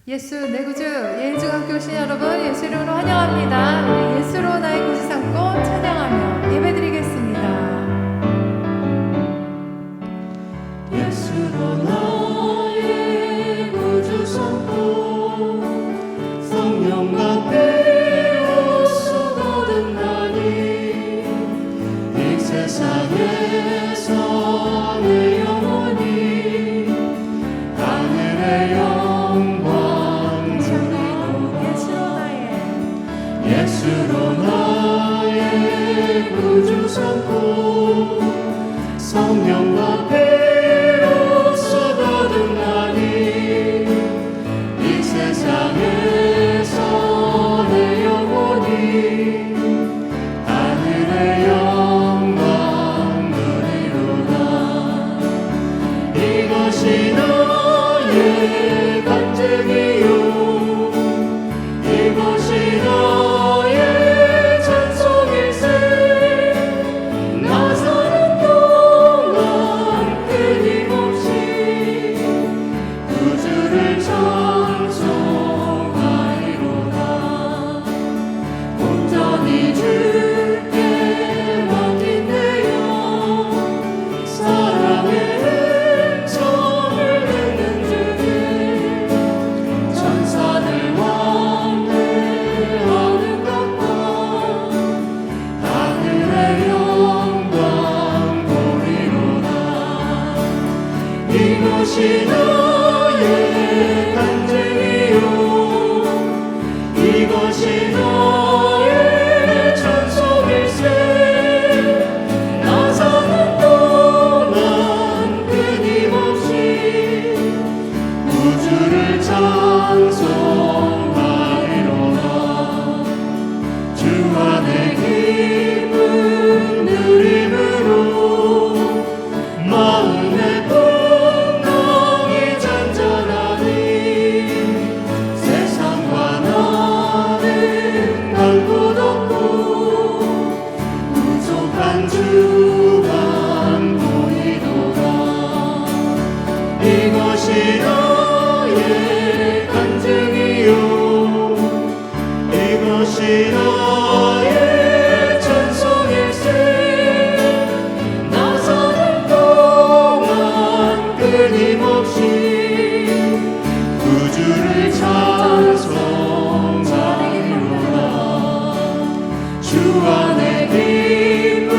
예수 내 구주 예중학교 오신 여러분 예수 이름으로 환영합니다. 우리 예수로 나의 구주 삼고 찬양하며 예배드리겠습니다. 예수로 나의 구주 삼고 성령과 피로써 거듭나니 이 세상에서 내 영혼이 하늘의 영광 누리고 예수로 나의 구주 삼고 성령과 피로써 거듭나니 이 세상에서 내 영혼이 하늘의 영광 누리로다. 이것이 나의 간증이요 이것이 나의 찬송일세. 나 사는 동안 끊임없이 구주를 찬송하리로다. 온전히 주께 맡긴대요 사랑의 은총을 듣는 주를 천사들 왕래하는 것과 하늘의 영광 보리로다. 이것이 나의 간증이요 이것이 나의 찬송일세. 나 사는 동안 끊임없이 구주를 찬송하리로다. 주 안에 기쁜 누림으로 마음의 풍랑이 잔잔하니 세상과 나는 갈 곳 없고 부족한 주만 보이도다. 이것이 나의 간증이요 이것이 나의 찬송일세. 나 사는 동안 끊임없이 구주를 찬송하리로다. 주 안에 기쁜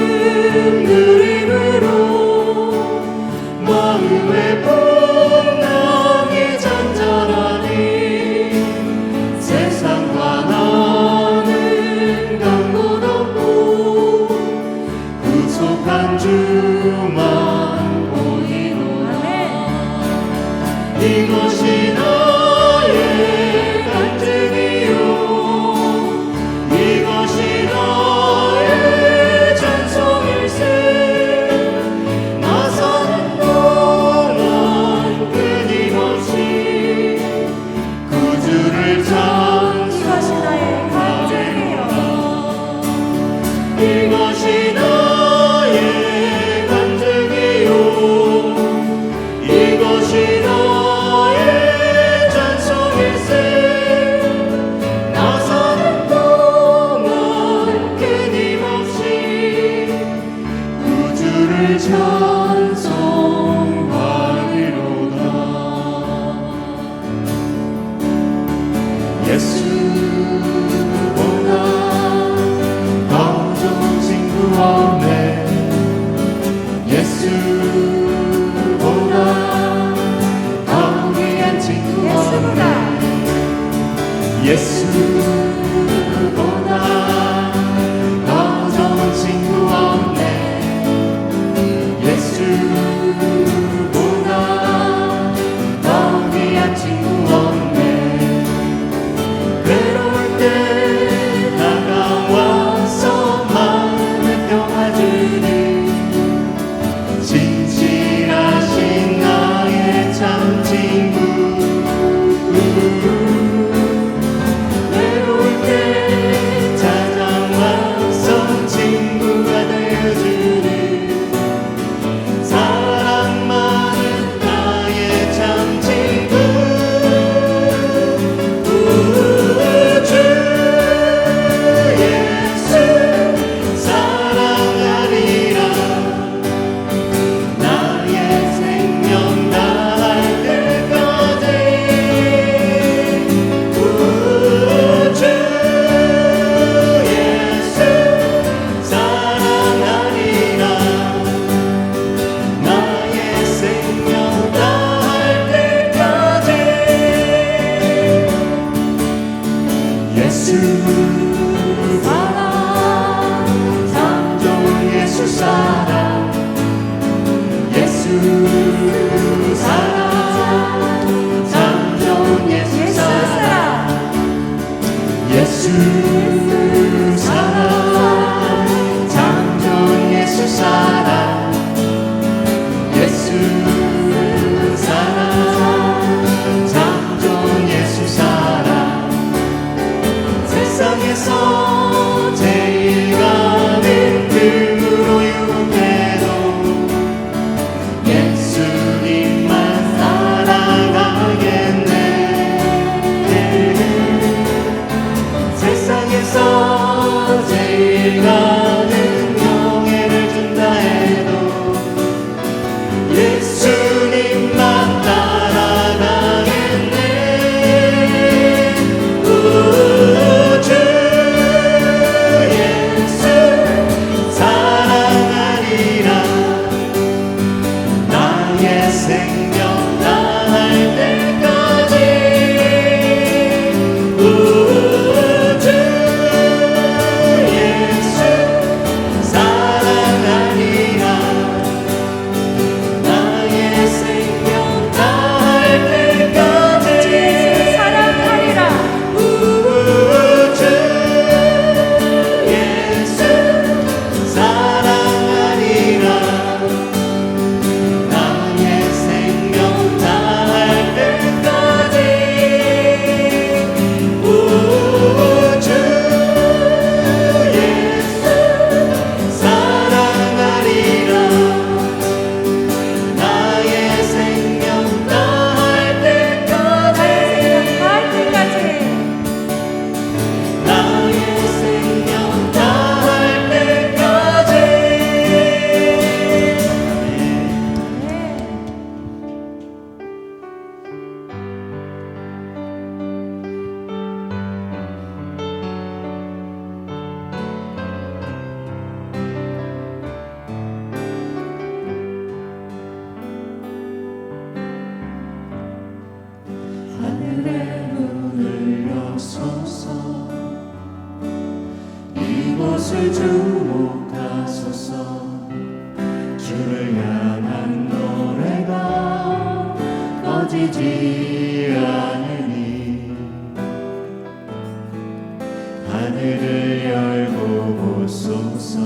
이곳을 주목하소서. 주를 향한 노래가 꺼지지 않으니 하늘을 열고 보소서.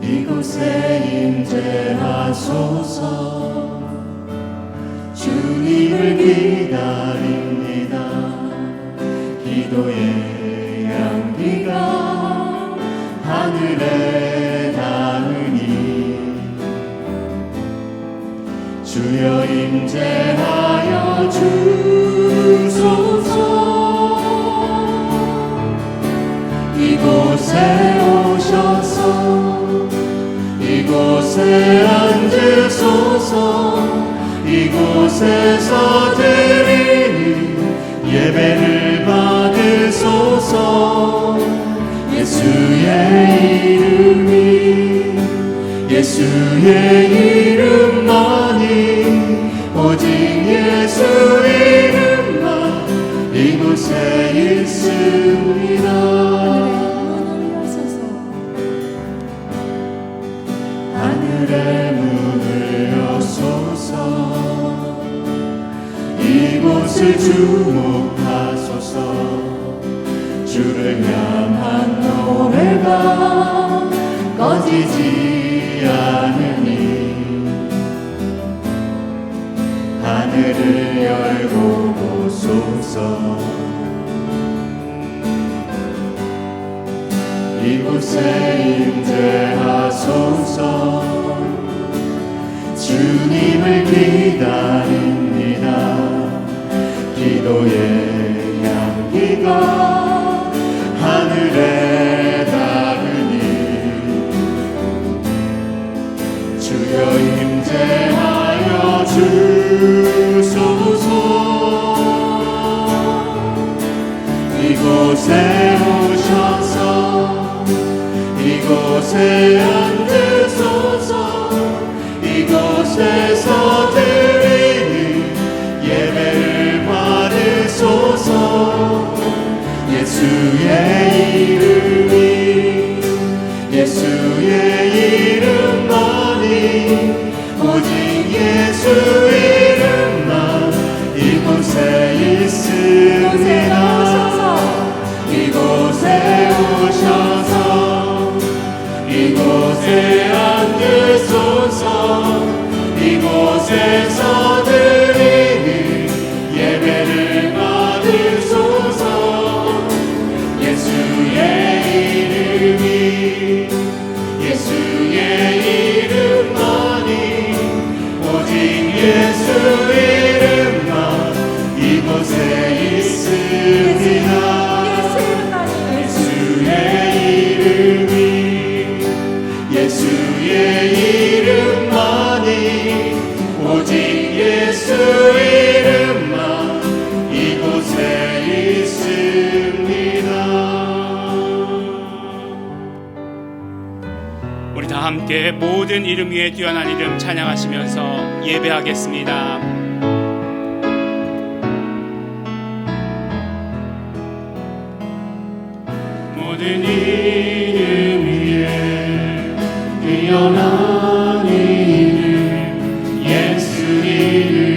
이곳에 임재하소서. 주님을 기다립니다. 기도의 향기가 하늘에 닿으니 주여 임재하여 주소서. 이곳에 오셔서 이곳에 앉으소서. 이곳에서 드리는 예배를 받으소서. 예수의 이름이 예수의 이름만이 오직 예수 이름만 이곳에 있습니다. 하늘의 문을 여소서. 이곳을 주목하소서. 주를 향한 노래가 꺼지지 않으니 하늘을 열고 보소서. 이곳에 임재하소서. 주님을 기다립니다. 기도의 향기가 하늘에 닿으니 주여 임재하여 주소서. 이곳에 오셔서 이곳에 앉으소서. 이곳에서 드리는 예배를 받으소서. 예수의 이름이 예수의 이름만이 오직 예수 이름만 이곳에 있습니다. 이곳에 오셔서 이곳에 앉으소서. 이곳에서 드리는 예배를 받으소서. 예수의 이름이 예수의 이름만이 오직 예수 이름만 이곳에 있습니다. 예수의 이름이 예수의 이름만이 오직 예수 이름만 이곳에 있습니다. 우리 다 함께 모든 이름 위에 뛰어난 이름 찬양하시면서 예배하겠습니다. 모든 이름 위에 뛰어난 이름 예수 이름.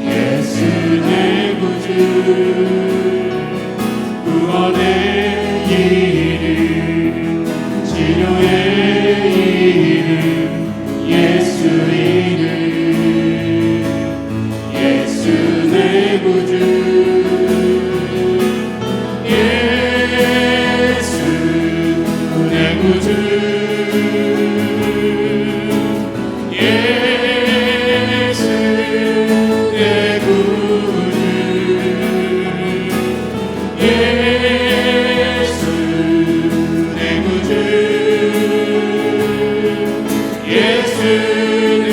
예수 내 구주 구원의 이름. 치료의 이름 예수 이름. 예수 내 구주 구주 예수 내 구주 예수 내 구주 예수는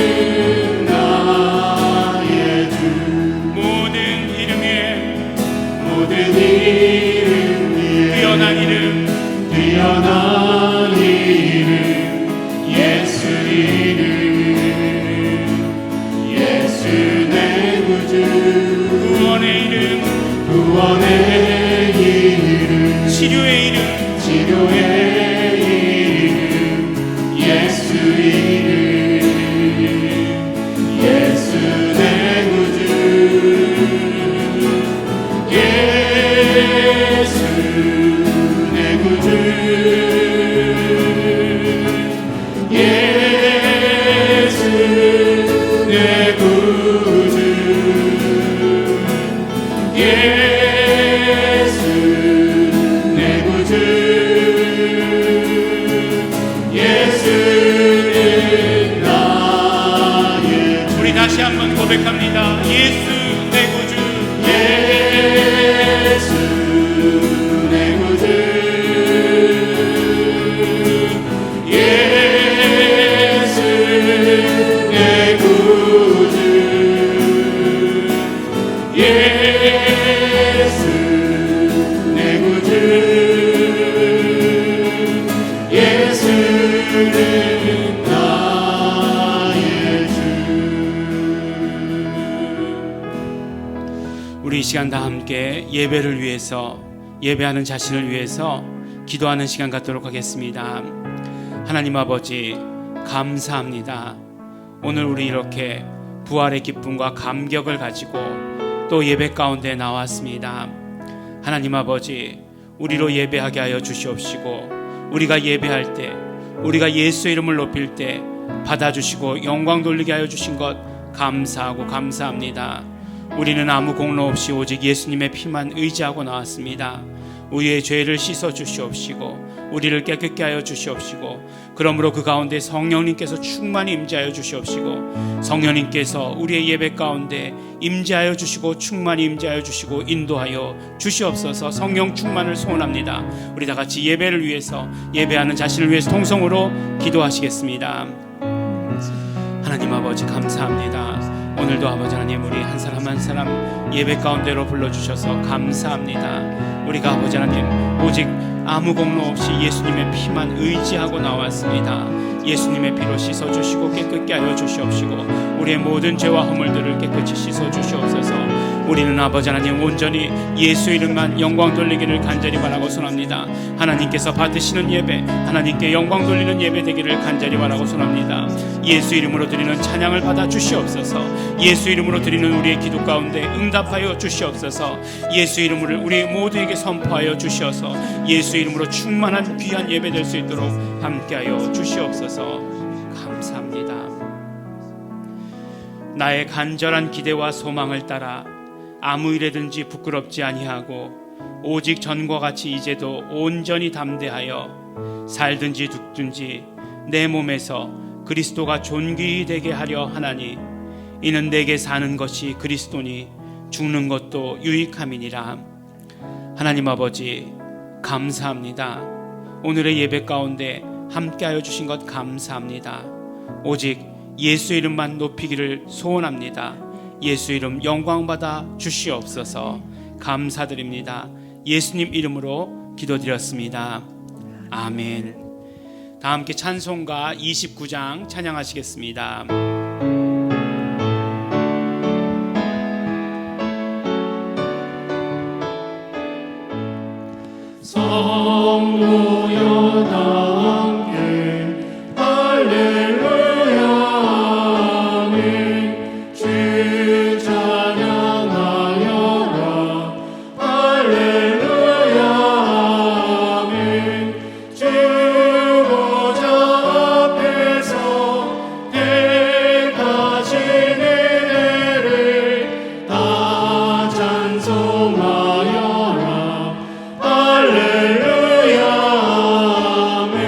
나의 주. 모든 이름 위에 모든 이름 위에 뛰어난 이름 뛰어난 이름 예수 이름. 예수 내 구주 구원의 이름 구원의 구원의 이름 치료의 이름 치료의 이름 예수 이름 예수 내 구주 예수 내 구주 예수 내 구주 예수 내 구주 예수는 나의 우리 다시 한번 고백합니다. 예수 내 구주 예수 내 구주 예수 내 구주 예수 내 구주 예수는 나의 주. 우리 이 시간 다 함께 예배를 위해서 예배하는 자신을 위해서 기도하는 시간 갖도록 하겠습니다. 하나님 아버지 감사합니다. 오늘 우리 이렇게 부활의 기쁨과 감격을 가지고 또 예배 가운데 나왔습니다. 하나님 아버지 우리로 예배하게 하여 주시옵시고 우리가 예배할 때 우리가 예수 이름을 높일 때 받아주시고 영광 돌리게 하여 주신 것 감사하고 감사합니다. 우리는 아무 공로 없이 오직 예수님의 피만 의지하고 나왔습니다. 우리의 죄를 씻어 주시옵시고 우리를 깨끗게 하여 주시옵시고 그러므로 그 가운데 성령님께서 충만히 임재하여 주시옵시고 성령님께서 우리의 예배 가운데 임재하여 주시고 충만히 임재하여 주시고 인도하여 주시옵소서. 성령 충만을 소원합니다. 우리 다 같이 예배를 위해서 예배하는 자신을 위해서 통성으로 기도하시겠습니다. 하나님 아버지 감사합니다. 오늘도 아버지 하나님 우리 한 사람 한 사람 예배 가운데로 불러주셔서 감사합니다. 우리가 아버지 하나님 오직 아무 공로 없이 예수님의 피만 의지하고 나왔습니다. 예수님의 피로 씻어주시고 깨끗게 하여 주시옵시고 우리의 모든 죄와 허물들을 깨끗이 씻어주시옵소서. 우리는 아버지 하나님 온전히 예수 이름만 영광 돌리기를 간절히 바라고 소원합니다. 하나님께서 받으시는 예배 하나님께 영광 돌리는 예배 되기를 간절히 바라고 소원합니다. 예수 이름으로 드리는 찬양을 받아 주시옵소서. 예수 이름으로 드리는 우리의 기도 가운데 응답하여 주시옵소서. 예수 이름을 우리 모두에게 선포하여 주시어서 예수 이름으로 충만한 귀한 예배 될 수 있도록 함께하여 주시옵소서. 감사합니다. 나의 간절한 기대와 소망을 따라 아무 일에든지 부끄럽지 아니하고 오직 전과 같이 이제도 온전히 담대하여 살든지 죽든지 내 몸에서 그리스도가 존귀히 되게 하려 하나니 이는 내게 사는 것이 그리스도니 죽는 것도 유익함이니라. 하나님 아버지 감사합니다. 오늘의 예배 가운데 함께하여 주신 것 감사합니다. 오직 예수 이름만 높이기를 소원합니다. 예수 이름 영광받아 주시옵소서. 감사드립니다. 예수님 이름으로 기도드렸습니다. 아멘. 다 함께 찬송가 29장 찬양하시겠습니다. 성도여 다 함께 할렐루야 아멘. 주 찬양하여라 할렐루야 아멘. 주 보좌 앞에서 택하신 은혜를 다 찬송하여라 할렐루야 아멘.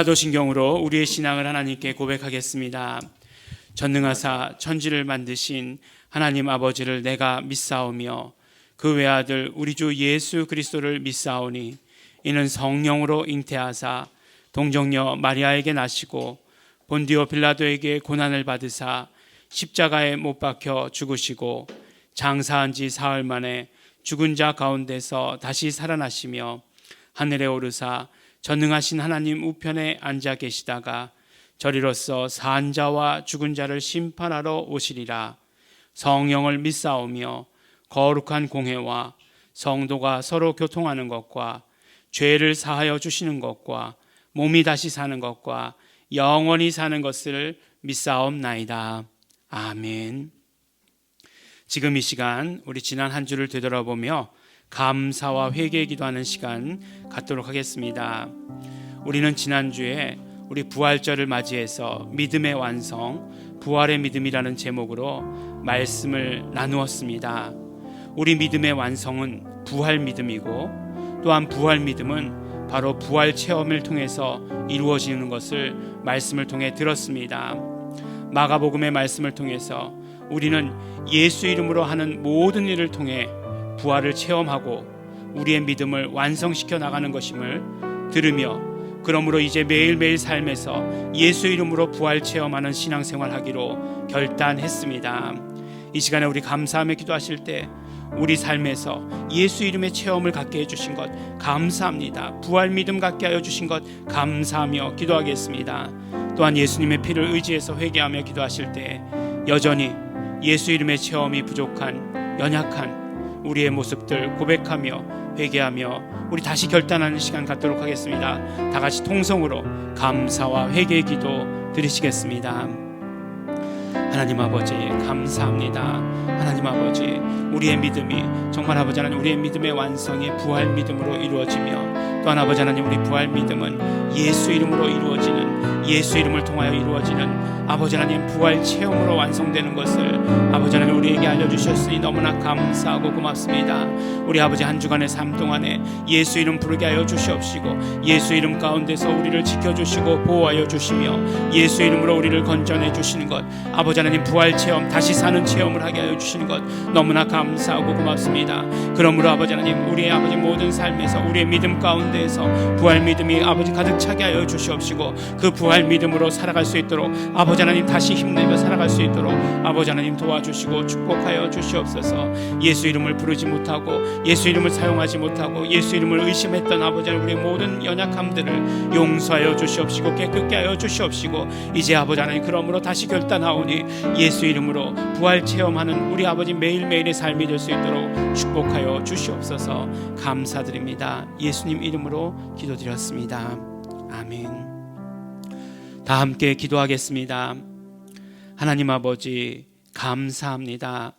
사도신경으로 우리의 신앙을 하나님께 고백하겠습니다. 전능하사 천지를 만드신 하나님 아버지를 내가 믿사오며 그 외아들 우리 주 예수 그리스도를 믿사오니 이는 성령으로 잉태하사 동정녀 마리아에게 나시고 본디오 빌라도에게 고난을 받으사 십자가에 못 박혀 죽으시고 장사한 지 사흘 만에 죽은 자 가운데서 다시 살아나시며 하늘에 오르사 전능하신 하나님 우편에 앉아 계시다가 저리로서 산 자와 죽은 자를 심판하러 오시리라. 성령을 믿사오며 거룩한 공회와 성도가 서로 교통하는 것과 죄를 사하여 주시는 것과 몸이 다시 사는 것과 영원히 사는 것을 믿사옵나이다. 아멘. 지금 이 시간 우리 지난 한 주를 되돌아보며 감사와 회개 기도하는 시간 갖도록 하겠습니다. 우리는 지난주에 우리 부활절을 맞이해서 믿음의 완성, 부활의 믿음이라는 제목으로 말씀을 나누었습니다. 우리 믿음의 완성은 부활 믿음이고 또한 부활 믿음은 바로 부활 체험을 통해서 이루어지는 것을 말씀을 통해 들었습니다. 마가복음의 말씀을 통해서 우리는 예수 이름으로 하는 모든 일을 통해 부활을 체험하고 우리의 믿음을 완성시켜 나가는 것임을 들으며 그러므로 이제 매일매일 삶에서 예수 이름으로 부활 체험하는 신앙생활 하기로 결단했습니다. 이 시간에 우리 감사하며 기도하실 때 우리 삶에서 예수 이름의 체험을 갖게 해주신 것 감사합니다. 부활 믿음 갖게 하여 주신 것 감사하며 기도하겠습니다. 또한 예수님의 피를 의지해서 회개하며 기도하실 때 여전히 예수 이름의 체험이 부족한 연약한 우리의 모습들 고백하며 회개하며 우리 다시 결단하는 시간 갖도록 하겠습니다. 다 같이 통성으로 감사와 회개의 기도 드리시겠습니다. 하나님 아버지 감사합니다. 하나님 아버지 우리의 믿음이 정말 아버지 하나님 우리의 믿음의 완성이 부활 믿음으로 이루어지며 또한 아버지 하나님 우리 부활 믿음은 예수 이름으로 이루어지는 예수 이름을 통하여 이루어지는 아버지 하나님 부활 체험으로 완성되는 것을 아버지 하나님 우리에게 알려주셨으니 너무나 감사하고 고맙습니다. 우리 아버지 한 주간의 삶 동안에 예수 이름 부르게 하여 주시옵시고 예수 이름 가운데서 우리를 지켜주시고 보호하여 주시며 예수 이름으로 우리를 건져내 주시는 것 아버지 하나님 부활 체험 다시 사는 체험을 하게 하여 주시는 것 너무나 감사하고 고맙습니다. 그러므로 아버지 하나님 우리의 아버지 모든 삶에서 우리의 믿음 가운데에서 부활 믿음이 아버지 가득 차게 하여 주시옵시고 그 부활 믿음으로 살아갈 수 있도록 아버지 하나님 다시 힘내며 살아갈 수 있도록 아버지 하나님 도와주시고 축복하여 주시옵소서. 예수 이름을 부르지 못하고 예수 이름을 사용하지 못하고 예수 이름을 의심했던 아버지 하나님 우리의 모든 연약함들을 용서하여 주시옵시고 깨끗게 하여 주시옵시고 이제 아버지 하나님 그러므로 다시 결단하오니 예수 이름으로 부활 체험하는 우리 아버지 매일매일의 삶이 될 수 있도록 축복하여 주시옵소서. 감사드립니다. 예수님 이름으로 기도드렸습니다. 아멘. 다 함께 기도하겠습니다. 하나님 아버지 감사합니다.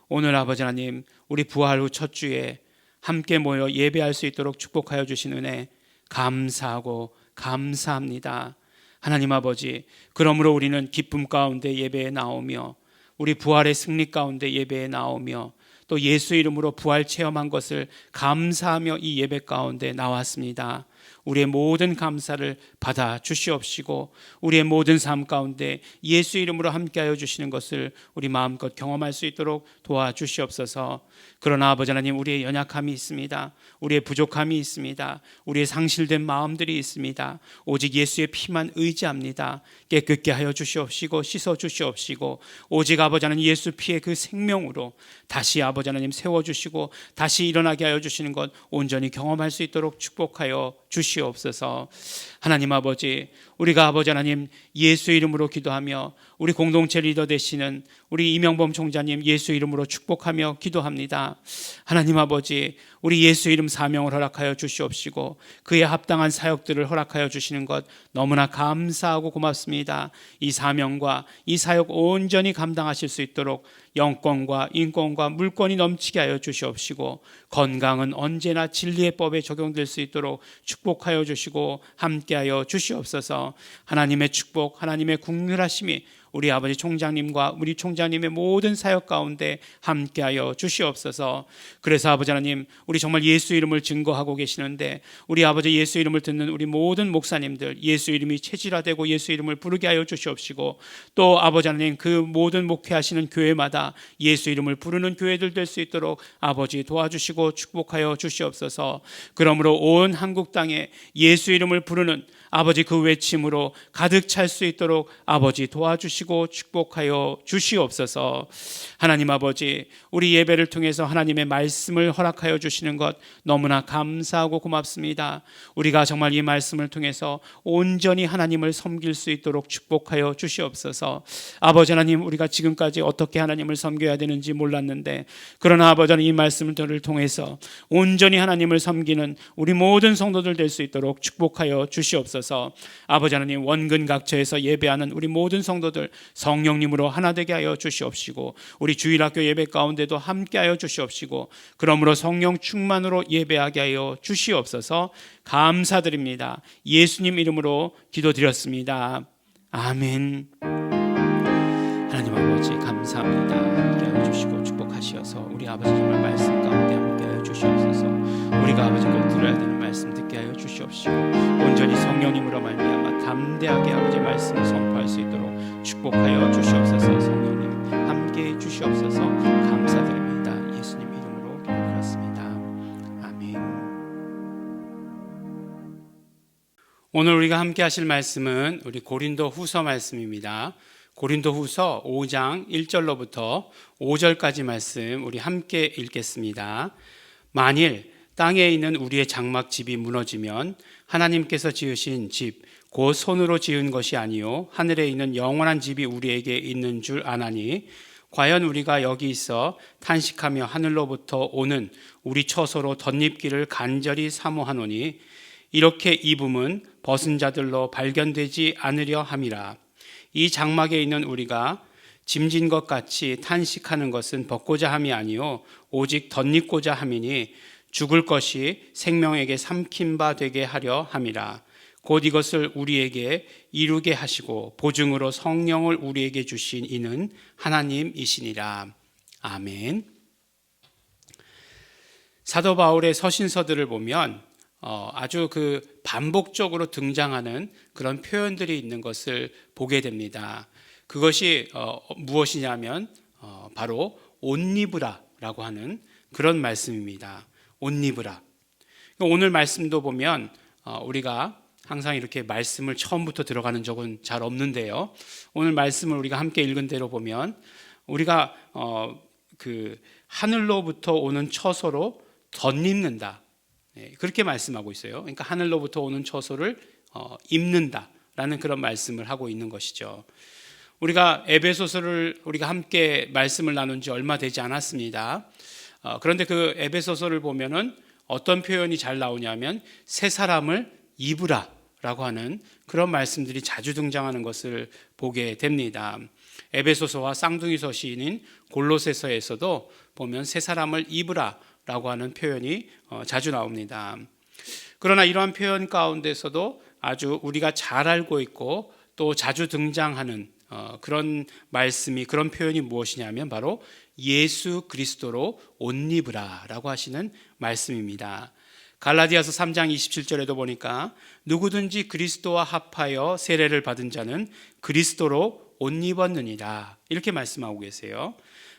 오늘 아버지 하나님 우리 부활 후 첫 주에 함께 모여 예배할 수 있도록 축복하여 주신 은혜 감사하고 감사합니다. 하나님 아버지 그러므로 우리는 기쁨 가운데 예배에 나오며 우리 부활의 승리 가운데 예배에 나오며 또 예수 이름으로 부활 체험한 것을 감사하며 이 예배 가운데 나왔습니다. 우리의 모든 감사를 받아 주시옵시고 우리의 모든 삶 가운데 예수 이름으로 함께하여 주시는 것을 우리 마음껏 경험할 수 있도록 도와주시옵소서. 그러나 아버지 하나님 우리의 연약함이 있습니다. 우리의 부족함이 있습니다. 우리의 상실된 마음들이 있습니다. 오직 예수의 피만 의지합니다. 깨끗게 하여 주시옵시고 씻어 주시옵시고 오직 아버지 하나님 예수 피의 그 생명으로 다시 아버지 하나님 세워주시고 다시 일어나게 하여 주시는 것 온전히 경험할 수 있도록 축복하여 주시옵소서. 하나님 아버지 우리가 아버지 하나님 예수 이름으로 기도하며 우리 공동체 리더 되시는 우리 이명범 총장님 예수 이름으로 축복하며 기도합니다. 하나님 아버지 우리 예수 이름 사명을 허락하여 주시옵시고 그에 합당한 사역들을 허락하여 주시는 것 너무나 감사하고 고맙습니다. 이 사명과 이 사역 온전히 감당하실 수 있도록 영권과 인권과 물권이 넘치게 하여 주시옵시고 건강은 언제나 진리의 법에 적용될 수 있도록 축복하여 주시고 함께하여 주시옵소서. 하나님의 축복 하나님의 국률하심이 우리 아버지 총장님과 우리 총장님의 모든 사역 가운데 함께하여 주시옵소서. 그래서 아버지 하나님, 우리 정말 예수 이름을 증거하고 계시는데 우리 아버지 예수 이름을 듣는 우리 모든 목사님들 예수 이름이 체질화되고 예수 이름을 부르게 하여 주시옵시고, 또 아버지 하나님 그 모든 목회하시는 교회마다 예수 이름을 부르는 교회들 될 수 있도록 아버지 도와주시고 축복하여 주시옵소서. 그러므로 온 한국 땅에 예수 이름을 부르는 아버지 그 외침으로 가득 찰 수 있도록 아버지 도와주시고 축복하여 주시옵소서. 하나님 아버지, 우리 예배를 통해서 하나님의 말씀을 허락하여 주시는 것 너무나 감사하고 고맙습니다. 우리가 정말 이 말씀을 통해서 온전히 하나님을 섬길 수 있도록 축복하여 주시옵소서. 아버지 하나님, 우리가 지금까지 어떻게 하나님을 섬겨야 되는지 몰랐는데, 그러나 아버지 하나님 이 말씀을 통해서 온전히 하나님을 섬기는 우리 모든 성도들 될 수 있도록 축복하여 주시옵소서. 아버지 하나님, 원근각처에서 예배하는 우리 모든 성도들 성령님으로 하나 되게 하여 주시옵시고, 우리 주일학교 예배 가운데도 함께 하여 주시옵시고, 그러므로 성령 충만으로 예배하게 하여 주시옵소서. 감사드립니다. 예수님 이름으로 기도드렸습니다. 아멘. 하나님 아버지 감사합니다. 함께하여 주시고 축복하시어서 우리 아버지 정말 말씀 가운데 함께하여 주시옵소서. 우리가 아버지 꼭 들어야 되는 말씀 듣게 하여 주시옵시고, 온전히 성령님으로 말미암아 담대하게 아버지 말씀을 선포할 수 있도록 축복하여 주시옵소서. 성령님 함께해 주시옵소서. 감사드립니다. 예수님 이름으로 기도드렸습니다. 아멘. 오늘 우리가 함께 하실 말씀은 우리 고린도 후서 말씀입니다. 고린도 후서 5장 1절로부터 5절까지 말씀 우리 함께 읽겠습니다. 만일 땅에 있는 우리의 장막집이 무너지면 하나님께서 지으신 집 곧 손으로 지은 것이 아니요 하늘에 있는 영원한 집이 우리에게 있는 줄 아나니, 과연 우리가 여기 있어 탄식하며 하늘로부터 오는 우리 처소로 덧입기를 간절히 사모하노니 이렇게 입음은 벗은 자들로 발견되지 않으려 함이라. 이 장막에 있는 우리가 짐진 것 같이 탄식하는 것은 벗고자 함이 아니요 오직 덧입고자 함이니, 죽을 것이 생명에게 삼킨 바 되게 하려 함이라. 곧 이것을 우리에게 이루게 하시고 보증으로 성령을 우리에게 주신 이는 하나님이시니라. 아멘. 사도 바울의 서신서들을 보면 아주 그 반복적으로 등장하는 그런 표현들이 있는 것을 보게 됩니다. 그것이 무엇이냐면 바로 옷 입으라라고 하는 그런 말씀입니다. 옷 입으라. 오늘 말씀도 보면 우리가 항상 이렇게 말씀을 처음부터 들어가는 적은 잘 없는데요. 오늘 말씀을 우리가 함께 읽은 대로 보면 우리가 그 하늘로부터 오는 처소로 덧입는다. 그렇게 말씀하고 있어요. 그러니까 하늘로부터 오는 처소를 입는다라는 그런 말씀을 하고 있는 것이죠. 우리가 에베소서를 우리가 함께 말씀을 나눈 지 얼마 되지 않았습니다. 그런데 그 에베소서를 보면은 어떤 표현이 잘 나오냐면 새 사람을 입으라라고 하는 그런 말씀들이 자주 등장하는 것을 보게 됩니다. 에베소서와 쌍둥이서 시인인 골로새서에서도 보면 새 사람을 입으라라고 하는 표현이 자주 나옵니다. 그러나 이러한 표현 가운데서도 아주 우리가 잘 알고 있고 또 자주 등장하는 그런 말씀이, 그런 표현이 무엇이냐면 바로 예수 그리스도로 옷 입으라라고 하시는 말씀입니다. 갈라디아서 3장 27절에도 보니까 누구든지 그리스도와 합하여 세례를 받은 자는 그리스도로 옷 입었느니라, 이렇게 말씀하고 계세요.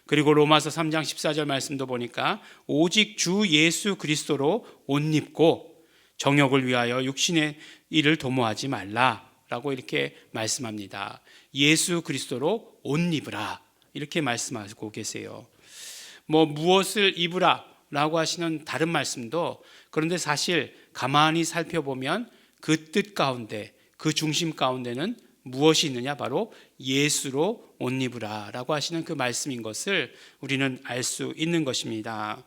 그리고 로마서 3장 14절 말씀도 보니까 오직 주 예수 그리스도로 옷 입고 정욕을 위하여 육신의 일을 도모하지 말라라고 이렇게 말씀합니다. 예수 그리스도로 옷 입으라, 이렇게 말씀하고 계세요. 무엇을 입으라라고 하시는 다른 말씀도, 그런데 사실 가만히 살펴보면 그 뜻 가운데, 그 중심 가운데는 무엇이 있느냐? 바로 예수로 옷 입으라라고 하시는 그 말씀인 것을 우리는 알 수 있는 것입니다.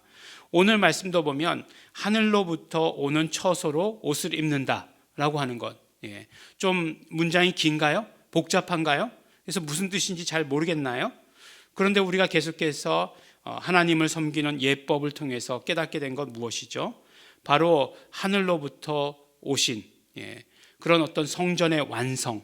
오늘 말씀도 보면 하늘로부터 오는 처소로 옷을 입는다라고 하는 것, 좀 문장이 긴가요? 복잡한가요? 그래서 무슨 뜻인지 잘 모르겠나요? 그런데 우리가 계속해서 하나님을 섬기는 예법을 통해서 깨닫게 된 건 무엇이죠? 바로 하늘로부터 오신 그런 어떤 성전의 완성,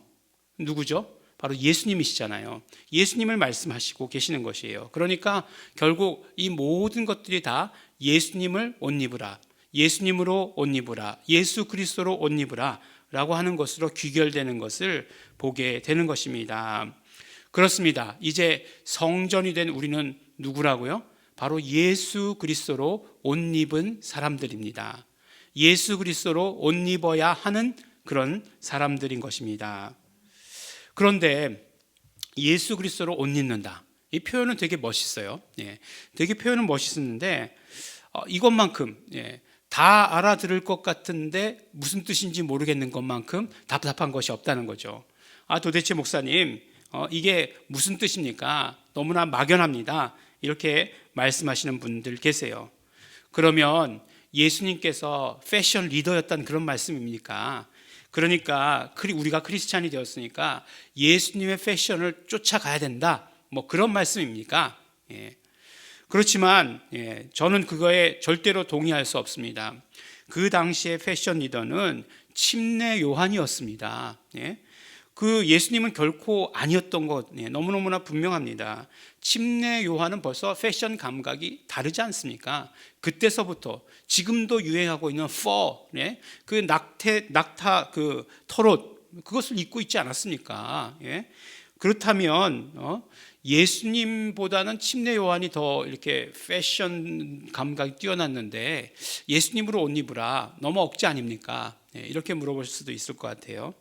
누구죠? 바로 예수님이시잖아요. 예수님을 말씀하시고 계시는 것이에요. 그러니까 결국 이 모든 것들이 다 예수님을 옷 입으라, 예수님으로 옷 입으라, 예수 그리스도로 옷 입으라 라고 하는 것으로 귀결되는 것을 보게 되는 것입니다. 그렇습니다. 이제 성전이 된 우리는 누구라고요? 바로 예수 그리스도로 옷 입은 사람들입니다. 예수 그리스도로 옷 입어야 하는 그런 사람들인 것입니다. 그런데 예수 그리스도로 옷 입는다, 이 표현은 되게 멋있어요. 되게 표현은 멋있는데 이것만큼 다 알아들을 것 같은데 무슨 뜻인지 모르겠는 것만큼 답답한 것이 없다는 거죠. 도대체 목사님, 이게 무슨 뜻입니까? 너무나 막연합니다. 이렇게 말씀하시는 분들 계세요. 그러면 예수님께서 패션 리더였다는 그런 말씀입니까? 그러니까 우리가 크리스찬이 되었으니까 예수님의 패션을 쫓아가야 된다, 뭐 그런 말씀입니까? 그렇지만 저는 그거에 절대로 동의할 수 없습니다. 그 당시의 패션 리더는 침례 요한이었습니다. 그 예수님은 결코 아니었던 것 너무너무나 분명합니다. 침례 요한은 벌써 패션 감각이 다르지 않습니까? 그때서부터 지금도 유행하고 있는 그 낙타 그 털옷, 그것을 입고 있지 않았습니까? 그렇다면 예수님보다는 침례 요한이 더 이렇게 패션 감각이 뛰어났는데 예수님으로 옷 입으라, 너무 억지 아닙니까? 이렇게 물어볼 수도 있을 것 같아요.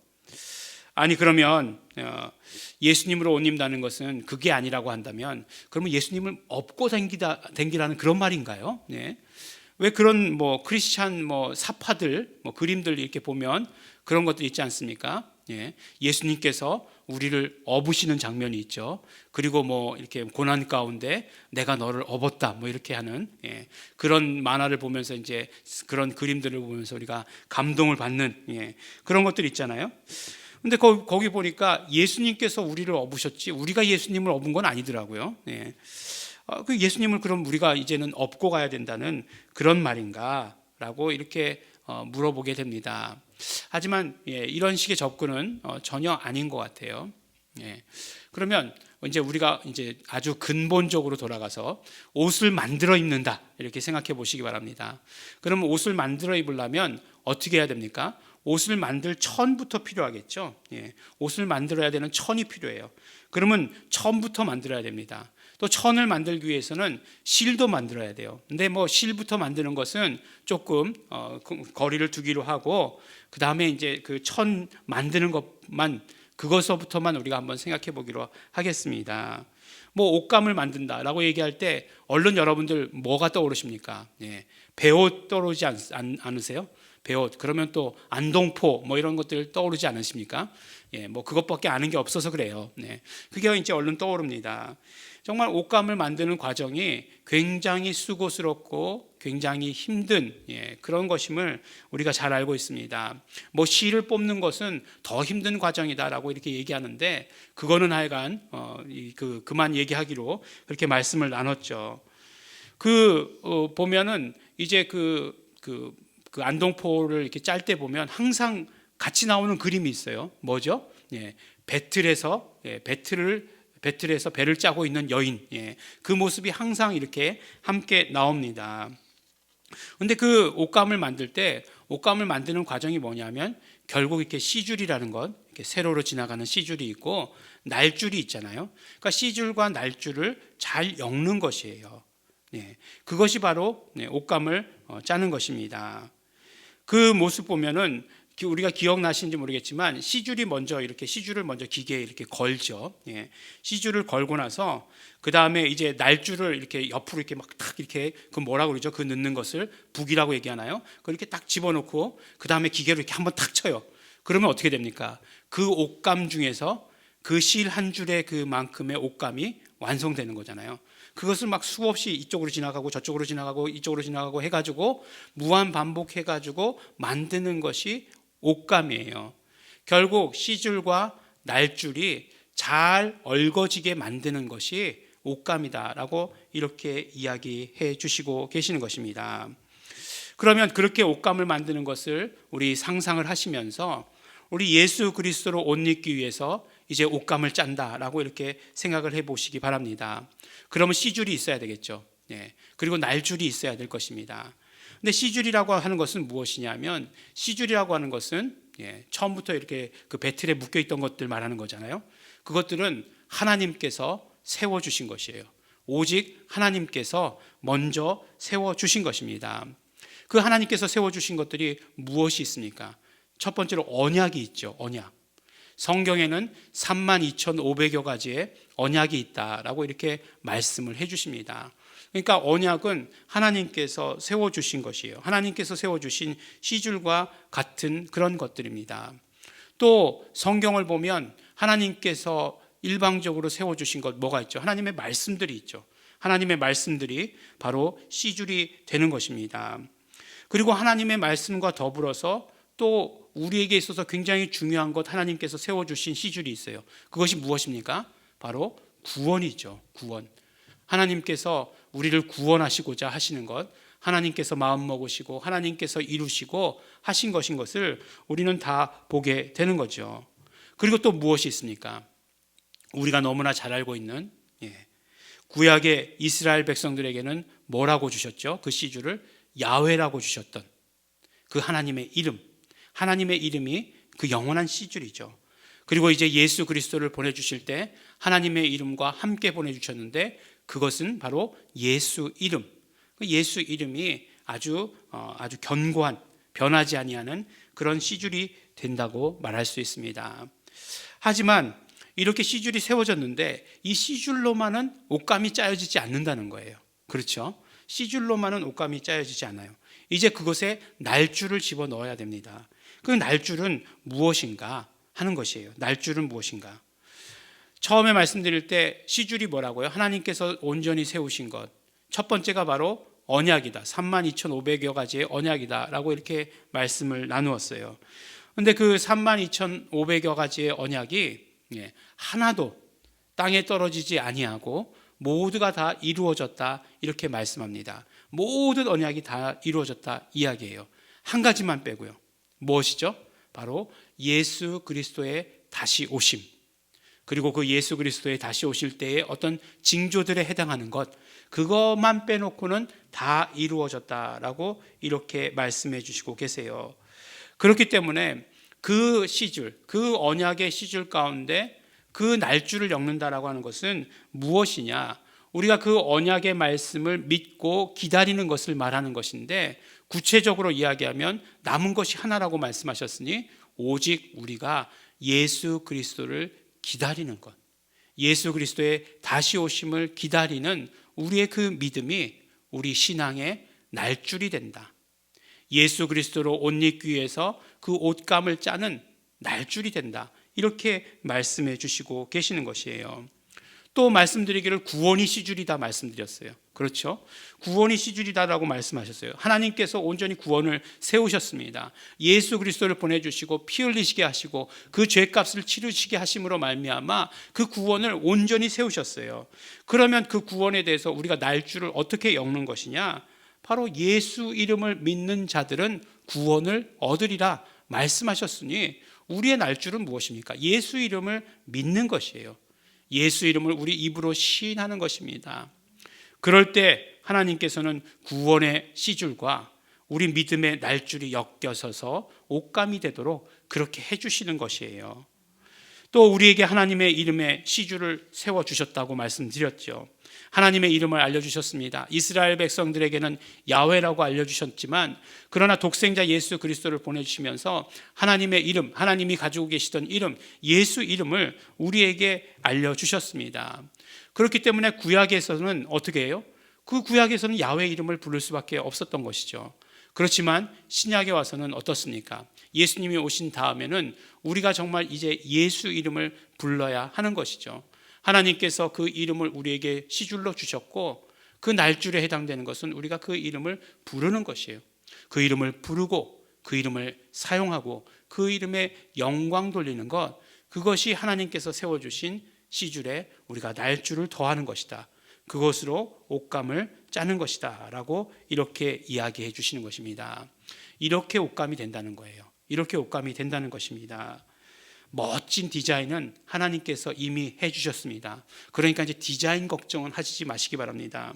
아니, 그러면 예수님으로 옷 입는다는 것은 그게 아니라고 한다면 그러면 예수님을 업고 댕기라는 그런 말인가요? 왜 그런 크리스찬 사파들 그림들 이렇게 보면 그런 것들 있지 않습니까? 예수님께서 우리를 업으시는 장면이 있죠. 그리고 이렇게 고난 가운데 내가 너를 업었다 이렇게 하는 그런 만화를 보면서 이제 그런 그림들을 보면서 우리가 감동을 받는 그런 것들 있잖아요. 근데 거기 보니까 예수님께서 우리를 업으셨지 우리가 예수님을 업은 건 아니더라고요. 그 예수님을 그럼 우리가 이제는 업고 가야 된다는 그런 말인가? 라고 이렇게 물어보게 됩니다. 하지만 이런 식의 접근은 전혀 아닌 것 같아요. 그러면 이제 우리가 이제 아주 근본적으로 돌아가서 옷을 만들어 입는다, 이렇게 생각해 보시기 바랍니다. 그러면 옷을 만들어 입으려면 어떻게 해야 됩니까? 옷을 만들 천부터 필요하겠죠. 옷을 만들어야 되는 천이 필요해요. 그러면 천부터 만들어야 됩니다. 또 천을 만들기 위해서는 실도 만들어야 돼요. 근데 실부터 만드는 것은 조금 거리를 두기로 하고, 그 다음에 이제 그 천 만드는 것만, 그것서부터만 우리가 한번 생각해 보기로 하겠습니다. 옷감을 만든다라고 얘기할 때 얼른 여러분들 뭐가 떠오르십니까? 배옷 떠오르지 않으세요? 배옷, 그러면 또 안동포 이런 것들 떠오르지 않으십니까? 그것밖에 아는 게 없어서 그래요. 그게 이제 얼른 떠오릅니다. 정말 옷감을 만드는 과정이 굉장히 수고스럽고 굉장히 힘든 그런 것임을 우리가 잘 알고 있습니다. 실을 뽑는 것은 더 힘든 과정이다라고 이렇게 얘기하는데, 그거는 하여간 그만 얘기하기로 그렇게 말씀을 나눴죠. 보면은 이제 그 안동포를 이렇게 짤 때 보면 항상 같이 나오는 그림이 있어요. 뭐죠? 배틀에서 배를 짜고 있는 여인, 그 모습이 항상 이렇게 함께 나옵니다. 근데 그 옷감을 만들 때, 옷감을 만드는 과정이 뭐냐면 결국 이렇게 시줄이라는 것, 이렇게 세로로 지나가는 시줄이 있고 날줄이 있잖아요. 그러니까 시줄과 날줄을 잘 엮는 것이에요. 그것이 바로 옷감을 짜는 것입니다. 그 모습 보면은 우리가 기억나시는지 모르겠지만 시줄을 먼저 기계에 이렇게 걸죠. 시줄을 걸고 나서 그 다음에 이제 날줄을 이렇게 옆으로 이렇게 탁 이렇게 뭐라고 그러죠? 그 넣는 것을 북이라고 얘기하나요? 그렇게 딱 집어넣고 그 다음에 기계로 이렇게 한번 탁 쳐요. 그러면 어떻게 됩니까? 그 옷감 중에서 그 실 한 줄의 그만큼의 옷감이 완성되는 거잖아요. 그것을 수없이 이쪽으로 지나가고 저쪽으로 지나가고 이쪽으로 지나가고 해가지고 무한 반복해가지고 만드는 것이 옷감이에요. 결국 시줄과 날줄이 잘 얽어지게 만드는 것이 옷감이다라고 이렇게 이야기해 주시고 계시는 것입니다. 그러면 그렇게 옷감을 만드는 것을 우리 상상을 하시면서 우리 예수 그리스도로 옷 입기 위해서 이제 옷감을 짠다라고 이렇게 생각을 해보시기 바랍니다. 그러면 씨줄이 있어야 되겠죠. 그리고 날줄이 있어야 될 것입니다. 근데 씨줄이라고 하는 것은 무엇이냐면, 씨줄이라고 하는 것은 처음부터 이렇게 그 배틀에 묶여 있던 것들 말하는 거잖아요. 그것들은 하나님께서 세워주신 것이에요. 오직 하나님께서 먼저 세워주신 것입니다. 그 하나님께서 세워주신 것들이 무엇이 있습니까? 첫 번째로 언약이 있죠. 언약. 성경에는 32,500여 가지의 언약이 있다라고 이렇게 말씀을 해주십니다. 그러니까 언약은 하나님께서 세워주신 것이에요. 하나님께서 세워주신 씨줄과 같은 그런 것들입니다. 또 성경을 보면 하나님께서 일방적으로 세워주신 것 뭐가 있죠? 하나님의 말씀들이 있죠. 하나님의 말씀들이 바로 씨줄이 되는 것입니다. 그리고 하나님의 말씀과 더불어서 또 우리에게 있어서 굉장히 중요한 것, 하나님께서 세워주신 씨줄이 있어요. 그것이 무엇입니까? 바로 구원이죠. 구원. 하나님께서 우리를 구원하시고자 하시는 것, 하나님께서 마음 먹으시고 하나님께서 이루시고 하신 것인 것을 우리는 다 보게 되는 거죠. 그리고 또 무엇이 있습니까? 우리가 너무나 잘 알고 있는 구약의 이스라엘 백성들에게는 뭐라고 주셨죠? 그 씨줄을 야훼라고 주셨던 그 하나님의 이름, 하나님의 이름이 그 영원한 씨줄이죠. 그리고 이제 예수 그리스도를 보내주실 때 하나님의 이름과 함께 보내주셨는데 그것은 바로 예수 이름. 예수 이름이 아주 견고한, 변하지 아니하는 그런 씨줄이 된다고 말할 수 있습니다. 하지만 이렇게 씨줄이 세워졌는데 이 씨줄로만은 옷감이 짜여지지 않는다는 거예요. 그렇죠? 씨줄로만은 옷감이 짜여지지 않아요. 이제 그것에 날줄을 집어넣어야 됩니다. 그 날줄은 무엇인가 하는 것이에요. 날줄은 무엇인가? 처음에 말씀드릴 때 씨줄이 뭐라고요? 하나님께서 온전히 세우신 것. 첫 번째가 바로 언약이다. 32,500여 가지의 언약이다 라고 이렇게 말씀을 나누었어요. 그런데 그 32,500여 가지의 언약이 하나도 땅에 떨어지지 아니하고 모두가 다 이루어졌다 이렇게 말씀합니다. 모든 언약이 다 이루어졌다 이야기예요. 한 가지만 빼고요. 무엇이죠? 바로 예수 그리스도의 다시 오심. 그리고 그 예수 그리스도의 다시 오실 때의 어떤 징조들에 해당하는 것, 그것만 빼놓고는 다 이루어졌다라고 이렇게 말씀해 주시고 계세요. 그렇기 때문에 그 씨줄, 그 언약의 씨줄 가운데 그 날줄을 엮는다라고 하는 것은 무엇이냐? 우리가 그 언약의 말씀을 믿고 기다리는 것을 말하는 것인데, 구체적으로 이야기하면 남은 것이 하나라고 말씀하셨으니 오직 우리가 예수 그리스도를 기다리는 것, 예수 그리스도의 다시 오심을 기다리는 우리의 그 믿음이 우리 신앙의 날줄이 된다. 예수 그리스도로 옷 입기 위해서 그 옷감을 짜는 날줄이 된다. 이렇게 말씀해 주시고 계시는 것이에요. 또 말씀드리기를 구원이 씨줄이다 말씀드렸어요. 그렇죠? 구원이 씨줄이다라고 말씀하셨어요. 하나님께서 온전히 구원을 세우셨습니다. 예수 그리스도를 보내주시고 피 흘리시게 하시고 그 죄값을 치르시게 하심으로 말미암아 그 구원을 온전히 세우셨어요. 그러면 그 구원에 대해서 우리가 날줄을 어떻게 엮는 것이냐? 바로 예수 이름을 믿는 자들은 구원을 얻으리라 말씀하셨으니 우리의 날줄은 무엇입니까? 예수 이름을 믿는 것이에요. 예수 이름을 우리 입으로 시인하는 것입니다. 그럴 때 하나님께서는 구원의 씨줄과 우리 믿음의 날줄이 엮여서서 옷감이 되도록 그렇게 해주시는 것이에요. 또 우리에게 하나님의 이름의 씨줄을 세워주셨다고 말씀드렸죠. 하나님의 이름을 알려주셨습니다. 이스라엘 백성들에게는 야훼라고 알려주셨지만 그러나 독생자 예수 그리스도를 보내주시면서 하나님의 이름, 하나님이 가지고 계시던 이름, 예수 이름을 우리에게 알려주셨습니다. 그렇기 때문에 구약에서는 어떻게 해요? 그 구약에서는 야훼 이름을 부를 수밖에 없었던 것이죠. 그렇지만 신약에 와서는 어떻습니까? 예수님이 오신 다음에는 우리가 정말 이제 예수 이름을 불러야 하는 것이죠. 하나님께서 그 이름을 우리에게 시줄로 주셨고 그 날줄에 해당되는 것은 우리가 그 이름을 부르는 것이에요. 그 이름을 부르고 그 이름을 사용하고 그 이름에 영광 돌리는 것, 그것이 하나님께서 세워주신 시줄에 우리가 날줄을 더하는 것이다. 그것으로 옷감을 짜는 것이다 라고 이렇게 이야기해 주시는 것입니다. 이렇게 옷감이 된다는 거예요. 이렇게 옷감이 된다는 것입니다. 멋진 디자인은 하나님께서 이미 해주셨습니다. 그러니까 이제 디자인 걱정은 하시지 마시기 바랍니다.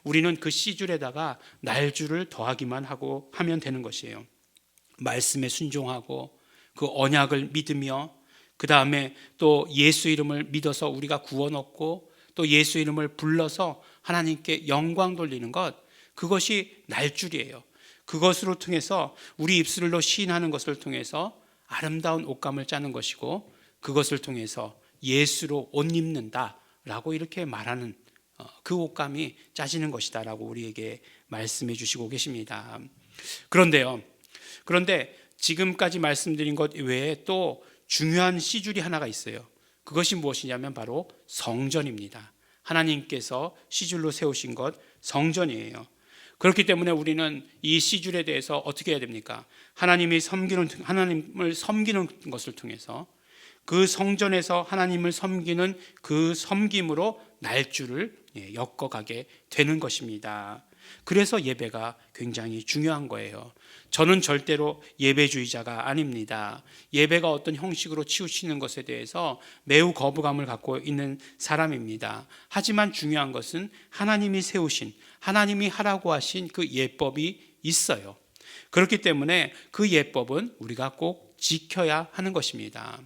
우리는 그 C줄에다가 날줄을 더하기만 하면 되는 것이에요. 말씀에 순종하고 그 언약을 믿으며 그 다음에 또 예수 이름을 믿어서 우리가 구원 얻고 또 예수 이름을 불러서 하나님께 영광 돌리는 것, 그것이 날줄이에요. 그것으로 통해서 우리 입술로 시인하는 것을 통해서 아름다운 옷감을 짜는 것이고, 그것을 통해서 예수로 옷 입는다라고 이렇게 말하는 그 옷감이 짜지는 것이다라고 우리에게 말씀해 주시고 계십니다. 그런데 지금까지 말씀드린 것 외에 또 중요한 C줄이 하나가 있어요. 그것이 무엇이냐면 바로 성전입니다. 하나님께서 C줄로 세우신 것, 성전이에요. 그렇기 때문에 우리는 이 C줄에 대해서 어떻게 해야 됩니까? 하나님을 섬기는 것을 통해서 그 성전에서 하나님을 섬기는 그 섬김으로 날줄을 엮어가게 되는 것입니다. 그래서 예배가 굉장히 중요한 거예요. 저는 절대로 예배주의자가 아닙니다. 예배가 어떤 형식으로 치우치는 것에 대해서 매우 거부감을 갖고 있는 사람입니다. 하지만 중요한 것은 하나님이 세우신, 하나님이 하라고 하신 그 예법이 있어요. 그렇기 때문에 그 예법은 우리가 꼭 지켜야 하는 것입니다.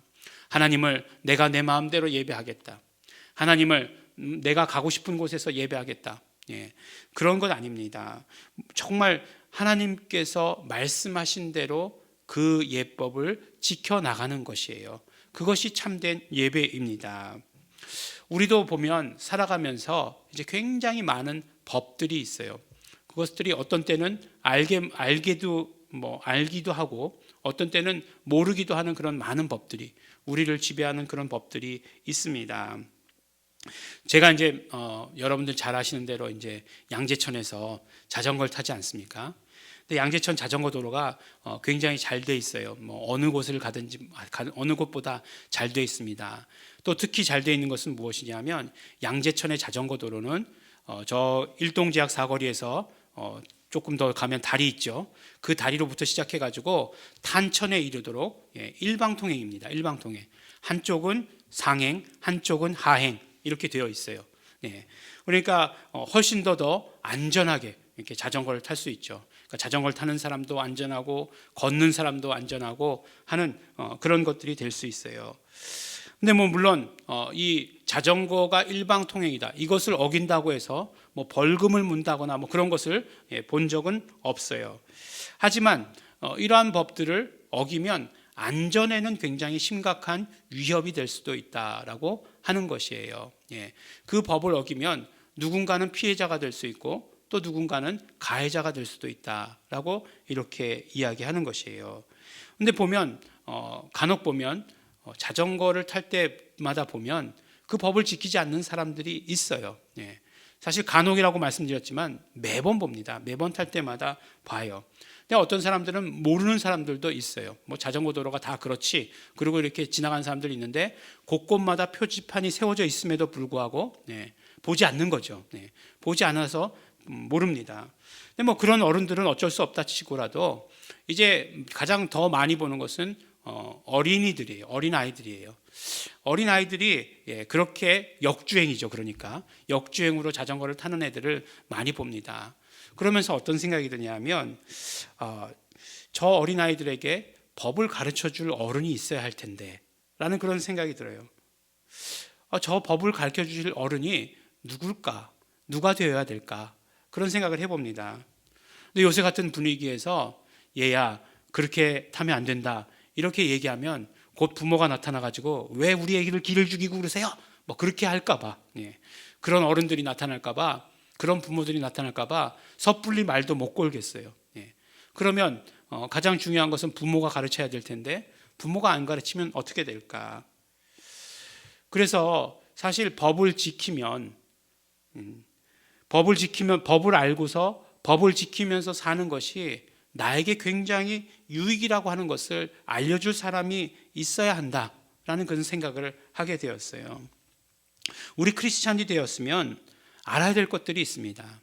하나님을 내가 내 마음대로 예배하겠다, 하나님을 내가 가고 싶은 곳에서 예배하겠다, 그런 것 아닙니다. 정말 하나님께서 말씀하신 대로 그 예법을 지켜나가는 것이에요. 그것이 참된 예배입니다. 우리도 보면 살아가면서 이제 굉장히 많은 법들이 있어요. 그것들이 어떤 때는 알기도 하고 어떤 때는 모르기도 하는 그런 많은 법들이, 우리를 지배하는 그런 법들이 있습니다. 제가 이제 여러분들 잘 아시는 대로 이제 양재천에서 자전거를 타지 않습니까? 근데 양재천 자전거 도로가 굉장히 잘 돼 있어요. 어느 곳을 가든지 어느 곳보다 잘 돼 있습니다. 또 특히 잘 돼 있는 것은 무엇이냐면 양재천의 자전거 도로는 저 일동제약 사거리에서 조금 더 가면 다리 있죠. 그 다리로부터 시작해 가지고 탄천에 이르도록 일방통행입니다. 일방통행. 한쪽은 상행, 한쪽은 하행 이렇게 되어 있어요. 그러니까 훨씬 더 안전하게 이렇게 자전거를 탈 수 있죠. 그러니까 자전거를 타는 사람도 안전하고 걷는 사람도 안전하고 하는 그런 것들이 될 수 있어요. 근데 물론 이 자전거가 일방통행이다, 이것을 어긴다고 해서 벌금을 문다거나 그런 것을 본 적은 없어요. 하지만 이러한 법들을 어기면 안전에는 굉장히 심각한 위협이 될 수도 있다라고 하는 것이에요. 그 법을 어기면 누군가는 피해자가 될 수 있고 또 누군가는 가해자가 될 수도 있다라고 이렇게 이야기하는 것이에요. 근데 보면 간혹 보면 자전거를 탈 때마다 보면 그 법을 지키지 않는 사람들이 있어요. 사실 간혹이라고 말씀드렸지만 매번 봅니다. 매번 탈 때마다 봐요. 근데 어떤 사람들은 모르는 사람들도 있어요. 자전거 도로가 다 그렇지, 그리고 이렇게 지나가는 사람들이 있는데 곳곳마다 표지판이 세워져 있음에도 불구하고 보지 않는 거죠. 보지 않아서 모릅니다. 근데 그런 어른들은 어쩔 수 없다 치고라도 이제 가장 더 많이 보는 것은 어린이들이에요. 어린아이들이에요. 어린아이들이 그렇게 역주행이죠. 그러니까 역주행으로 자전거를 타는 애들을 많이 봅니다. 그러면서 어떤 생각이 드냐면 저 어린아이들에게 법을 가르쳐줄 어른이 있어야 할 텐데 라는 그런 생각이 들어요. 저 법을 가르쳐주실 어른이 누굴까? 누가 되어야 될까? 그런 생각을 해봅니다. 근데 요새 같은 분위기에서 얘야 그렇게 타면 안 된다 이렇게 얘기하면 곧 부모가 나타나가지고 왜 우리 애기를 길을 죽이고 그러세요? 그렇게 할까봐, 그런 어른들이 나타날까봐, 그런 부모들이 나타날까봐 섣불리 말도 못 걸겠어요. 그러면 가장 중요한 것은 부모가 가르쳐야 될 텐데 부모가 안 가르치면 어떻게 될까? 그래서 사실 법을 지키면 법을 알고서 법을 지키면서 사는 것이 나에게 굉장히 유익이라고 하는 것을 알려줄 사람이 있어야 한다라는 그런 생각을 하게 되었어요. 우리 크리스찬이 되었으면 알아야 될 것들이 있습니다.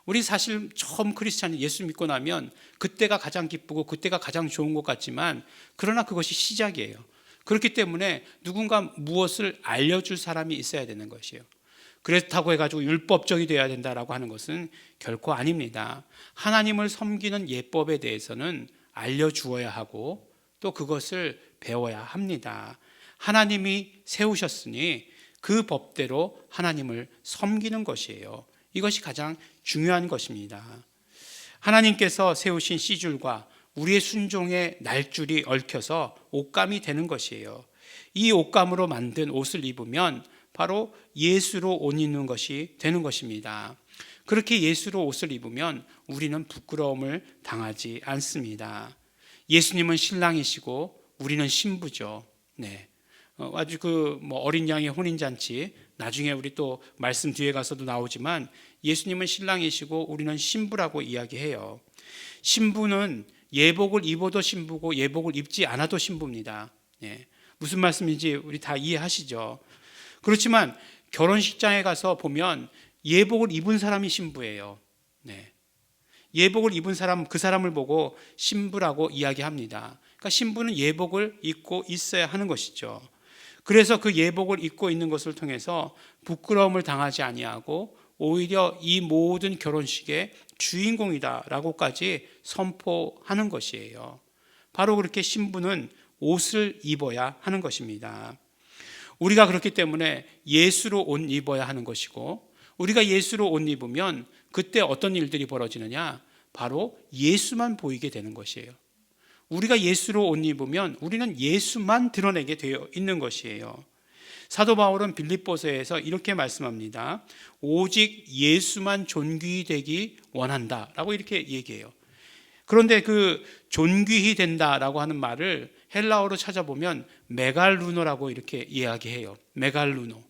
우리 사실 처음 크리스찬 예수 믿고 나면 그때가 가장 기쁘고 그때가 가장 좋은 것 같지만 그러나 그것이 시작이에요. 그렇기 때문에 누군가 무엇을 알려줄 사람이 있어야 되는 것이에요. 그렇다고 해가지고 율법적이 되어야 된다라고 하는 것은 결코 아닙니다. 하나님을 섬기는 예법에 대해서는 알려주어야 하고 또 그것을 배워야 합니다. 하나님이 세우셨으니 그 법대로 하나님을 섬기는 것이에요. 이것이 가장 중요한 것입니다. 하나님께서 세우신 씨줄과 우리의 순종의 날줄이 얽혀서 옷감이 되는 것이에요. 이 옷감으로 만든 옷을 입으면 바로 예수로 옷 입는 것이 되는 것입니다. 그렇게 예수로 옷을 입으면 우리는 부끄러움을 당하지 않습니다. 예수님은 신랑이시고 우리는 신부죠. 네. 아주 어린 양의 혼인잔치, 나중에 우리 또 말씀 뒤에 가서도 나오지만 예수님은 신랑이시고 우리는 신부라고 이야기해요. 신부는 예복을 입어도 신부고 예복을 입지 않아도 신부입니다. 네. 무슨 말씀인지 우리 다 이해하시죠? 그렇지만 결혼식장에 가서 보면 예복을 입은 사람이 신부예요. 네. 예복을 입은 사람, 그 사람을 보고 신부라고 이야기합니다. 그러니까 신부는 예복을 입고 있어야 하는 것이죠. 그래서 그 예복을 입고 있는 것을 통해서 부끄러움을 당하지 아니하고 오히려 이 모든 결혼식의 주인공이다라고까지 선포하는 것이에요. 바로 그렇게 신부는 옷을 입어야 하는 것입니다. 우리가 그렇기 때문에 예수로 옷 입어야 하는 것이고, 우리가 예수로 옷 입으면 그때 어떤 일들이 벌어지느냐? 바로 예수만 보이게 되는 것이에요. 우리가 예수로 옷 입으면 우리는 예수만 드러내게 되어 있는 것이에요. 사도 바울은 빌립보서에서 이렇게 말씀합니다. 오직 예수만 존귀히 되기 원한다라고 이렇게 얘기해요. 그런데 그 존귀히 된다라고 하는 말을 헬라어로 찾아보면 메갈루노라고 이렇게 이야기해요. 메갈루노,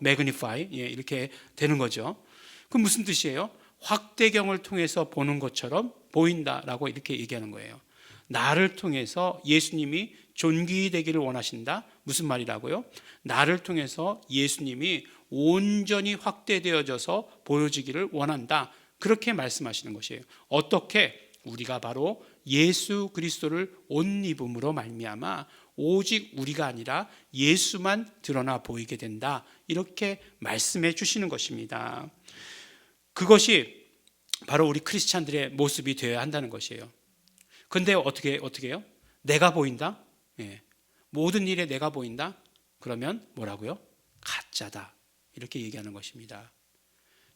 매그니파이, 이렇게 되는 거죠. 그 무슨 뜻이에요? 확대경을 통해서 보는 것처럼 보인다라고 이렇게 얘기하는 거예요. 나를 통해서 예수님이 존귀히 되기를 원하신다. 무슨 말이라고요? 나를 통해서 예수님이 온전히 확대되어져서 보여지기를 원한다. 그렇게 말씀하시는 것이에요. 어떻게? 우리가 바로 예수 그리스도를 옷 입음으로 말미암아 오직 우리가 아니라 예수만 드러나 보이게 된다. 이렇게 말씀해 주시는 것입니다. 그것이 바로 우리 크리스찬들의 모습이 되어야 한다는 것이에요. 근데 어떻게 해요? 내가 보인다? 모든 일에 내가 보인다? 그러면 뭐라고요? 가짜다. 이렇게 얘기하는 것입니다.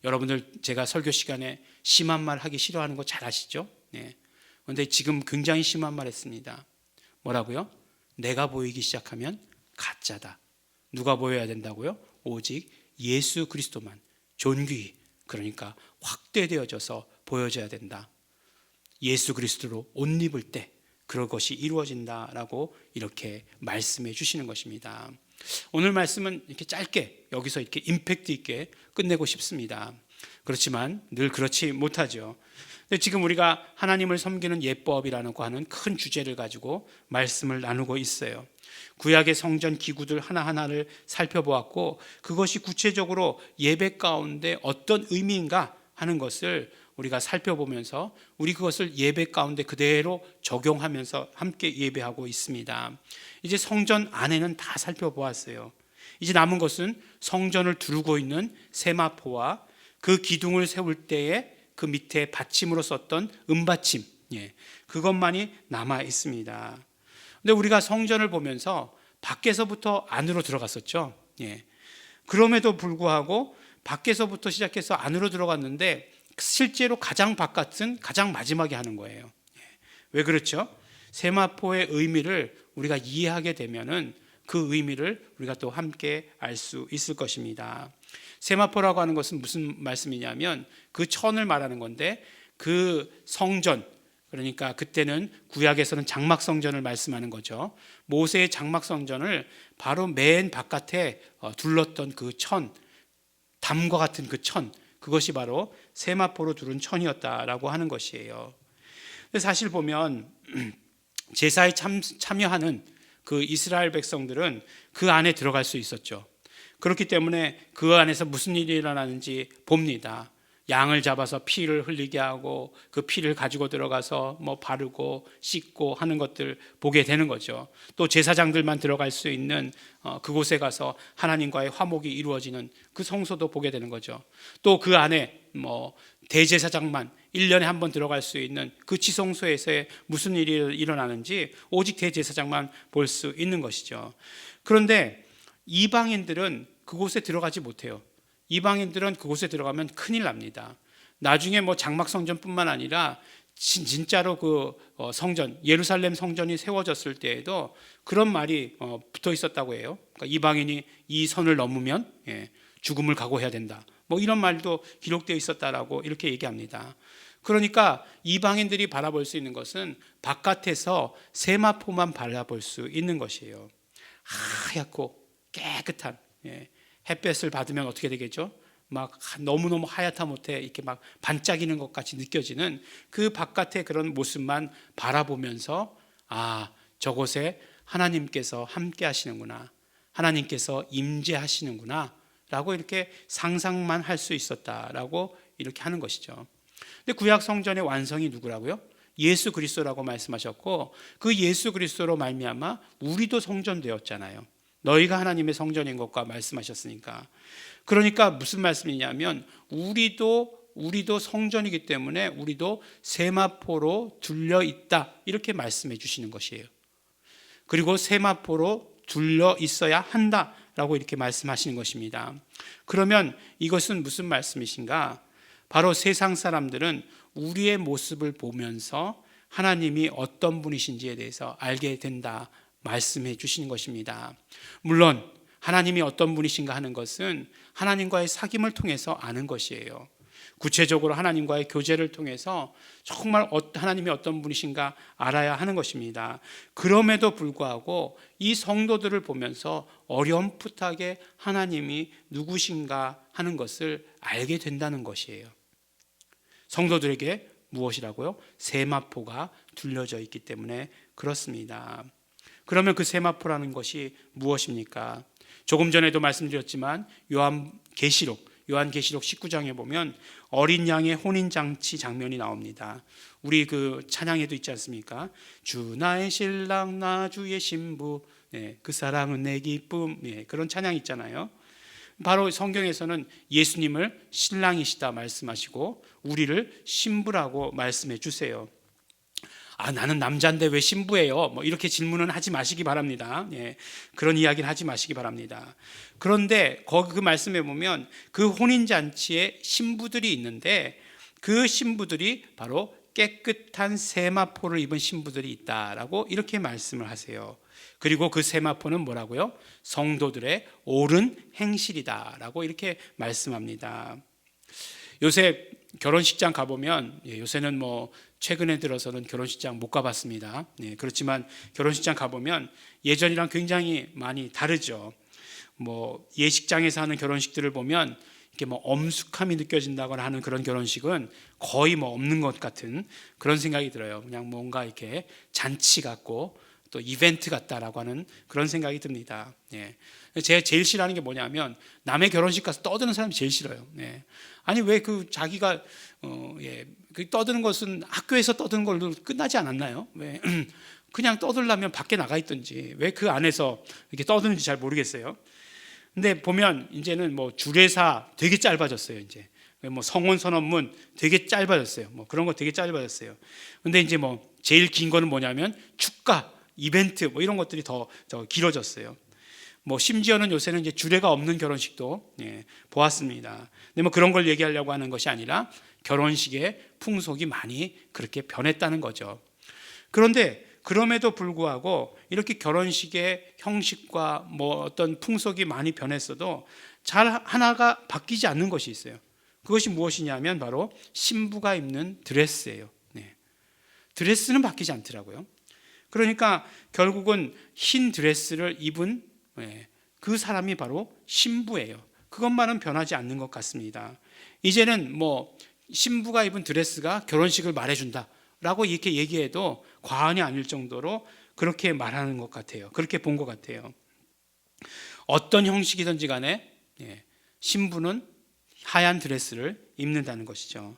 여러분들 제가 설교 시간에 심한 말 하기 싫어하는 거 잘 아시죠? 그런데 지금 굉장히 심한 말 했습니다. 뭐라고요? 내가 보이기 시작하면 가짜다. 누가 보여야 된다고요? 오직 예수 그리스도만 존귀히, 그러니까 확대되어져서 보여져야 된다. 예수 그리스도로 옷 입을 때 그런 것이 이루어진다라고 이렇게 말씀해 주시는 것입니다. 오늘 말씀은 이렇게 짧게 여기서 이렇게 임팩트 있게 끝내고 싶습니다. 그렇지만 늘 그렇지 못하죠. 근데 지금 우리가 하나님을 섬기는 예법이라는 하는 큰 주제를 가지고 말씀을 나누고 있어요. 구약의 성전 기구들 하나하나를 살펴보았고 그것이 구체적으로 예배 가운데 어떤 의미인가 하는 것을 우리가 살펴보면서 우리 그것을 예배 가운데 그대로 적용하면서 함께 예배하고 있습니다. 이제 성전 안에는 다 살펴보았어요. 이제 남은 것은 성전을 두르고 있는 세마포와 그 기둥을 세울 때에 그 밑에 받침으로 썼던 은받침, 그것만이 남아 있습니다. 근데 우리가 성전을 보면서 밖에서부터 안으로 들어갔었죠. 그럼에도 불구하고 밖에서부터 시작해서 안으로 들어갔는데 실제로 가장 바깥은 가장 마지막에 하는 거예요. 왜 그렇죠? 세마포의 의미를 우리가 이해하게 되면은 그 의미를 우리가 또 함께 알 수 있을 것입니다. 세마포라고 하는 것은 무슨 말씀이냐면 그 천을 말하는 건데 그 성전, 그러니까 그때는 구약에서는 장막성전을 말씀하는 거죠. 모세의 장막성전을 바로 맨 바깥에 둘렀던 그 천, 담과 같은 그 천, 그것이 바로 세마포로 두른 천이었다라고 하는 것이에요. 근데 사실 보면 제사에 참여하는 그 이스라엘 백성들은 그 안에 들어갈 수 있었죠. 그렇기 때문에 그 안에서 무슨 일이 일어나는지 봅니다. 양을 잡아서 피를 흘리게 하고 그 피를 가지고 들어가서 뭐 바르고 씻고 하는 것들 보게 되는 거죠. 또 제사장들만 들어갈 수 있는 그곳에 가서 하나님과의 화목이 이루어지는 그 성소도 보게 되는 거죠. 또 그 안에 뭐 대제사장만 1년에 한 번 들어갈 수 있는 그 지성소에서의 무슨 일이 일어나는지 오직 대제사장만 볼 수 있는 것이죠. 그런데 이방인들은 그곳에 들어가지 못해요. 이방인들은 그곳에 들어가면 큰일 납니다. 나중에 뭐 장막 성전뿐만 아니라 진짜로 그 성전, 예루살렘 성전이 세워졌을 때에도 그런 말이 붙어 있었다고 해요. 그러니까 이방인이 이 선을 넘으면 죽음을 각오해야 된다. 뭐 이런 말도 기록되어 있었다라고 이렇게 얘기합니다. 그러니까 이방인들이 바라볼 수 있는 것은 바깥에서 세마포만 바라볼 수 있는 것이에요. 하얗고 깨끗한 햇볕을 받으면 어떻게 되겠죠? 막 너무너무 하얗다 못해 이렇게 막 반짝이는 것 같이 느껴지는 그 바깥의 그런 모습만 바라보면서 저곳에 하나님께서 함께 하시는구나, 하나님께서 임재하시는구나 라고 이렇게 상상만 할 수 있었다라고 이렇게 하는 것이죠. 근데 구약 성전의 완성이 누구라고요? 예수 그리스도라고 말씀하셨고, 그 예수 그리스도로 말미암아 우리도 성전 되었잖아요. 너희가 하나님의 성전인 것과 말씀하셨으니까. 그러니까 무슨 말씀이냐면 우리도 성전이기 때문에 우리도 세마포로 둘려 있다, 이렇게 말씀해 주시는 것이에요. 그리고 세마포로 둘려 있어야 한다라고 이렇게 말씀하시는 것입니다. 그러면 이것은 무슨 말씀이신가? 바로 세상 사람들은 우리의 모습을 보면서 하나님이 어떤 분이신지에 대해서 알게 된다 말씀해 주시는 것입니다. 물론 하나님이 어떤 분이신가 하는 것은 하나님과의 사귐을 통해서 아는 것이에요. 구체적으로 하나님과의 교제를 통해서 정말 하나님이 어떤 분이신가 알아야 하는 것입니다. 그럼에도 불구하고 이 성도들을 보면서 어렴풋하게 하나님이 누구신가 하는 것을 알게 된다는 것이에요. 성도들에게 무엇이라고요? 세마포가 둘려져 있기 때문에 그렇습니다. 그러면 그 세마포라는 것이 무엇입니까? 조금 전에도 말씀드렸지만 요한계시록 19장에 보면 어린 양의 혼인잔치 장면이 나옵니다. 우리 그 찬양에도 있지 않습니까? 주 나의 신랑 나 주의 신부, 그 사랑은 내 기쁨, 그런 찬양 있잖아요. 바로 성경에서는 예수님을 신랑이시다 말씀하시고 우리를 신부라고 말씀해 주세요. 나는 남자인데 왜 신부예요? 뭐 이렇게 질문은 하지 마시기 바랍니다. 그런 이야기는 하지 마시기 바랍니다. 그런데 거기 그 말씀에 보면 그 혼인잔치에 신부들이 있는데 그 신부들이 바로 깨끗한 세마포를 입은 신부들이 있다라고 이렇게 말씀을 하세요. 그리고 그 세마포는 뭐라고요? 성도들의 옳은 행실이다라고 이렇게 말씀합니다. 요새 결혼식장 가보면, 요새는 뭐 최근에 들어서는 결혼식장 못 가봤습니다. 그렇지만 결혼식장 가보면 예전이랑 굉장히 많이 다르죠. 뭐 예식장에서 하는 결혼식들을 보면 이렇게 뭐 엄숙함이 느껴진다거나 하는 그런 결혼식은 거의 뭐 없는 것 같은 그런 생각이 들어요. 그냥 뭔가 이렇게 잔치 같고 또 이벤트 같다라고 하는 그런 생각이 듭니다. 제가 제일 싫어하는 게 뭐냐면 남의 결혼식 가서 떠드는 사람이 제일 싫어요. 아니 왜 그 자기가 그 떠드는 것은 학교에서 떠드는 걸로 끝나지 않았나요? 왜 그냥 떠들려면 밖에 나가 있든지 왜 그 안에서 이렇게 떠드는지 잘 모르겠어요. 근데 보면 이제는 뭐 주례사 되게 짧아졌어요. 이제 뭐 성혼 선언문 되게 짧아졌어요. 뭐 그런 거 되게 짧아졌어요. 근데 이제 뭐 제일 긴 거는 뭐냐면 축가, 이벤트 뭐 이런 것들이 더 길어졌어요. 뭐 심지어는 요새는 이제 주례가 없는 결혼식도 보았습니다. 근데 뭐 그런 걸 얘기하려고 하는 것이 아니라 결혼식의 풍속이 많이 그렇게 변했다는 거죠. 그런데 그럼에도 불구하고 이렇게 결혼식의 형식과 뭐 어떤 풍속이 많이 변했어도 잘 하나가 바뀌지 않는 것이 있어요. 그것이 무엇이냐면 바로 신부가 입는 드레스예요. 드레스는 바뀌지 않더라고요. 그러니까 결국은 흰 드레스를 입은 그 사람이 바로 신부예요. 그것만은 변하지 않는 것 같습니다. 이제는 뭐 신부가 입은 드레스가 결혼식을 말해준다 라고 이렇게 얘기해도 과언이 아닐 정도로 그렇게 말하는 것 같아요. 그렇게 본 것 같아요. 어떤 형식이든지 간에 신부는 하얀 드레스를 입는다는 것이죠.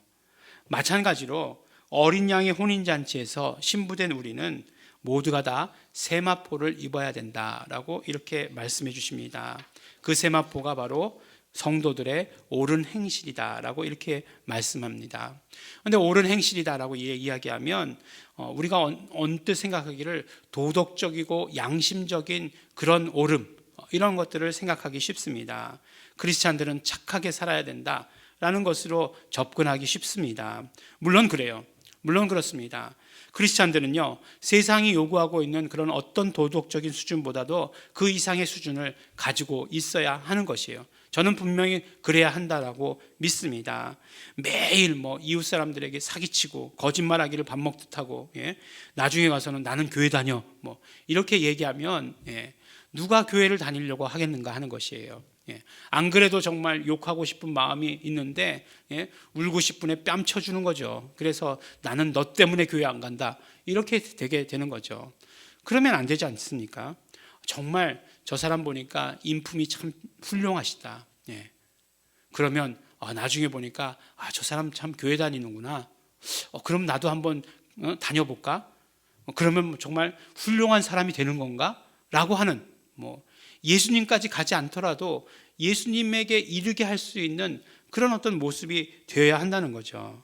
마찬가지로 어린 양의 혼인잔치에서 신부된 우리는 모두가 다 세마포를 입어야 된다라고 이렇게 말씀해 주십니다. 그 세마포가 바로 성도들의 옳은 행실이다라고 이렇게 말씀합니다. 그런데 옳은 행실이다라고 이야기하면 우리가 언뜻 생각하기를 도덕적이고 양심적인 그런 옳음, 이런 것들을 생각하기 쉽습니다. 크리스찬들은 착하게 살아야 된다라는 것으로 접근하기 쉽습니다. 물론 그래요. 물론 그렇습니다. 크리스찬들은요, 세상이 요구하고 있는 그런 어떤 도덕적인 수준보다도 그 이상의 수준을 가지고 있어야 하는 것이에요. 저는 분명히 그래야 한다라고 믿습니다. 매일 이웃 사람들에게 사기치고 거짓말하기를 밥 먹듯 하고, 나중에 가서는 나는 교회 다녀 이렇게 얘기하면 누가 교회를 다니려고 하겠는가 하는 것이에요. 안 그래도 정말 욕하고 싶은 마음이 있는데 울고 싶은에 뺨 쳐주는 거죠. 그래서 나는 너 때문에 교회 안 간다, 이렇게 되게 되는 거죠. 그러면 안 되지 않습니까? 정말 저 사람 보니까 인품이 참 훌륭하시다. 그러면 나중에 보니까 저 사람 참 교회 다니는구나. 그럼 나도 한번 다녀볼까? 그러면 정말 훌륭한 사람이 되는 건가? 라고 하는, 예수님까지 가지 않더라도 예수님에게 이르게 할 수 있는 그런 어떤 모습이 되어야 한다는 거죠.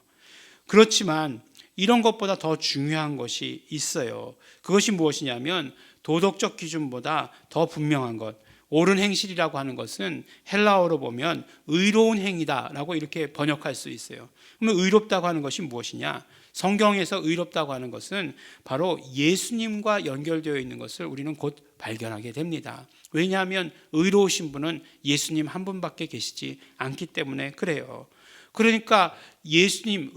그렇지만 이런 것보다 더 중요한 것이 있어요. 그것이 무엇이냐면 도덕적 기준보다 더 분명한 것, 옳은 행실이라고 하는 것은 헬라어로 보면 의로운 행위다라고 이렇게 번역할 수 있어요. 그러면 의롭다고 하는 것이 무엇이냐? 성경에서 의롭다고 하는 것은 바로 예수님과 연결되어 있는 것을 우리는 곧 발견하게 됩니다. 왜냐하면 의로우신 분은 예수님 한 분밖에 계시지 않기 때문에 그래요. 그러니까 예수님,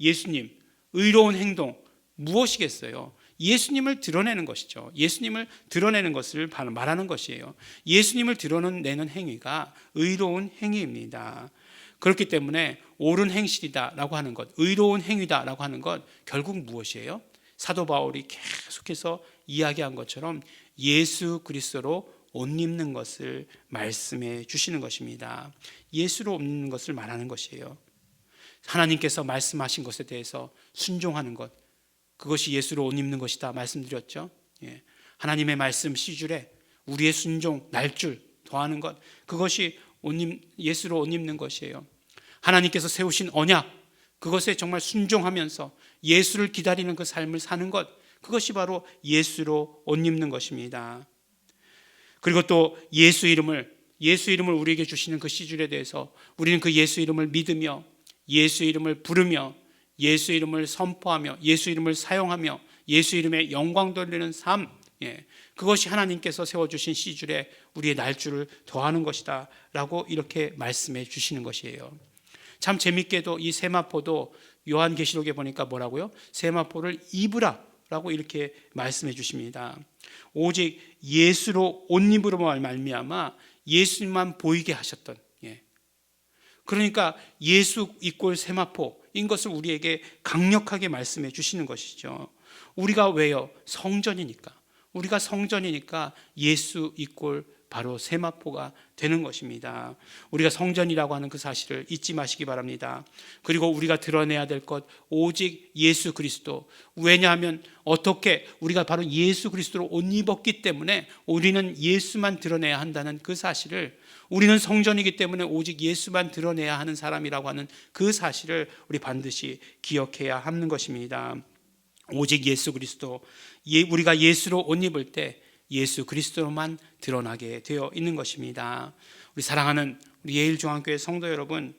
예수님, 의로운 행동 무엇이겠어요? 예수님을 드러내는 것이죠. 예수님을 드러내는 것을 말하는 것이에요. 예수님을 드러내는 행위가 의로운 행위입니다. 그렇기 때문에 옳은 행실이다라고 하는 것, 의로운 행위다라고 하는 것, 결국 무엇이에요? 사도 바울이 계속해서 이야기한 것처럼 예수 그리스도로 옷 입는 것을 말씀해 주시는 것입니다. 예수로 옷 입는 것을 말하는 것이에요. 하나님께서 말씀하신 것에 대해서 순종하는 것, 그것이 예수로 옷 입는 것이다 말씀드렸죠. 하나님의 말씀 시줄에 우리의 순종, 날줄 더하는 것, 그것이 예수로 옷 입는 것이에요. 하나님께서 세우신 언약, 그것에 정말 순종하면서 예수를 기다리는 그 삶을 사는 것, 그것이 바로 예수로 옷 입는 것입니다. 그리고 또 예수 이름을 우리에게 주시는 그 시줄에 대해서 우리는 그 예수 이름을 믿으며 예수 이름을 부르며 예수 이름을 선포하며 예수 이름을 사용하며 예수 이름에 영광 돌리는 삶, 그것이 하나님께서 세워주신 시줄에 우리의 날줄을 더하는 것이다 라고 이렇게 말씀해 주시는 것이에요. 참 재밌게도 이 세마포도 요한계시록에 보니까 뭐라고요? 세마포를 입으라 라고 이렇게 말씀해 주십니다. 오직 예수로 옷 입으로 말미암아 예수님만 보이게 하셨던, 그러니까 예수 이꼴 세마포인 것을 우리에게 강력하게 말씀해 주시는 것이죠. 우리가 왜요? 성전이니까. 우리가 성전이니까 예수 이꼴 바로 세마포가 되는 것입니다. 우리가 성전이라고 하는 그 사실을 잊지 마시기 바랍니다. 그리고 우리가 드러내야 될 것 오직 예수 그리스도. 왜냐하면 어떻게 우리가 바로 예수 그리스도로 옷 입었기 때문에 우리는 예수만 드러내야 한다는 그 사실을, 우리는 성전이기 때문에 오직 예수만 드러내야 하는 사람이라고 하는 그 사실을 우리 반드시 기억해야 하는 것입니다. 오직 예수 그리스도, 우리가 예수로 옷 입을 때 예수 그리스도로만 드러나게 되어 있는 것입니다. 우리 사랑하는 우리 예일중앙교회 성도 여러분,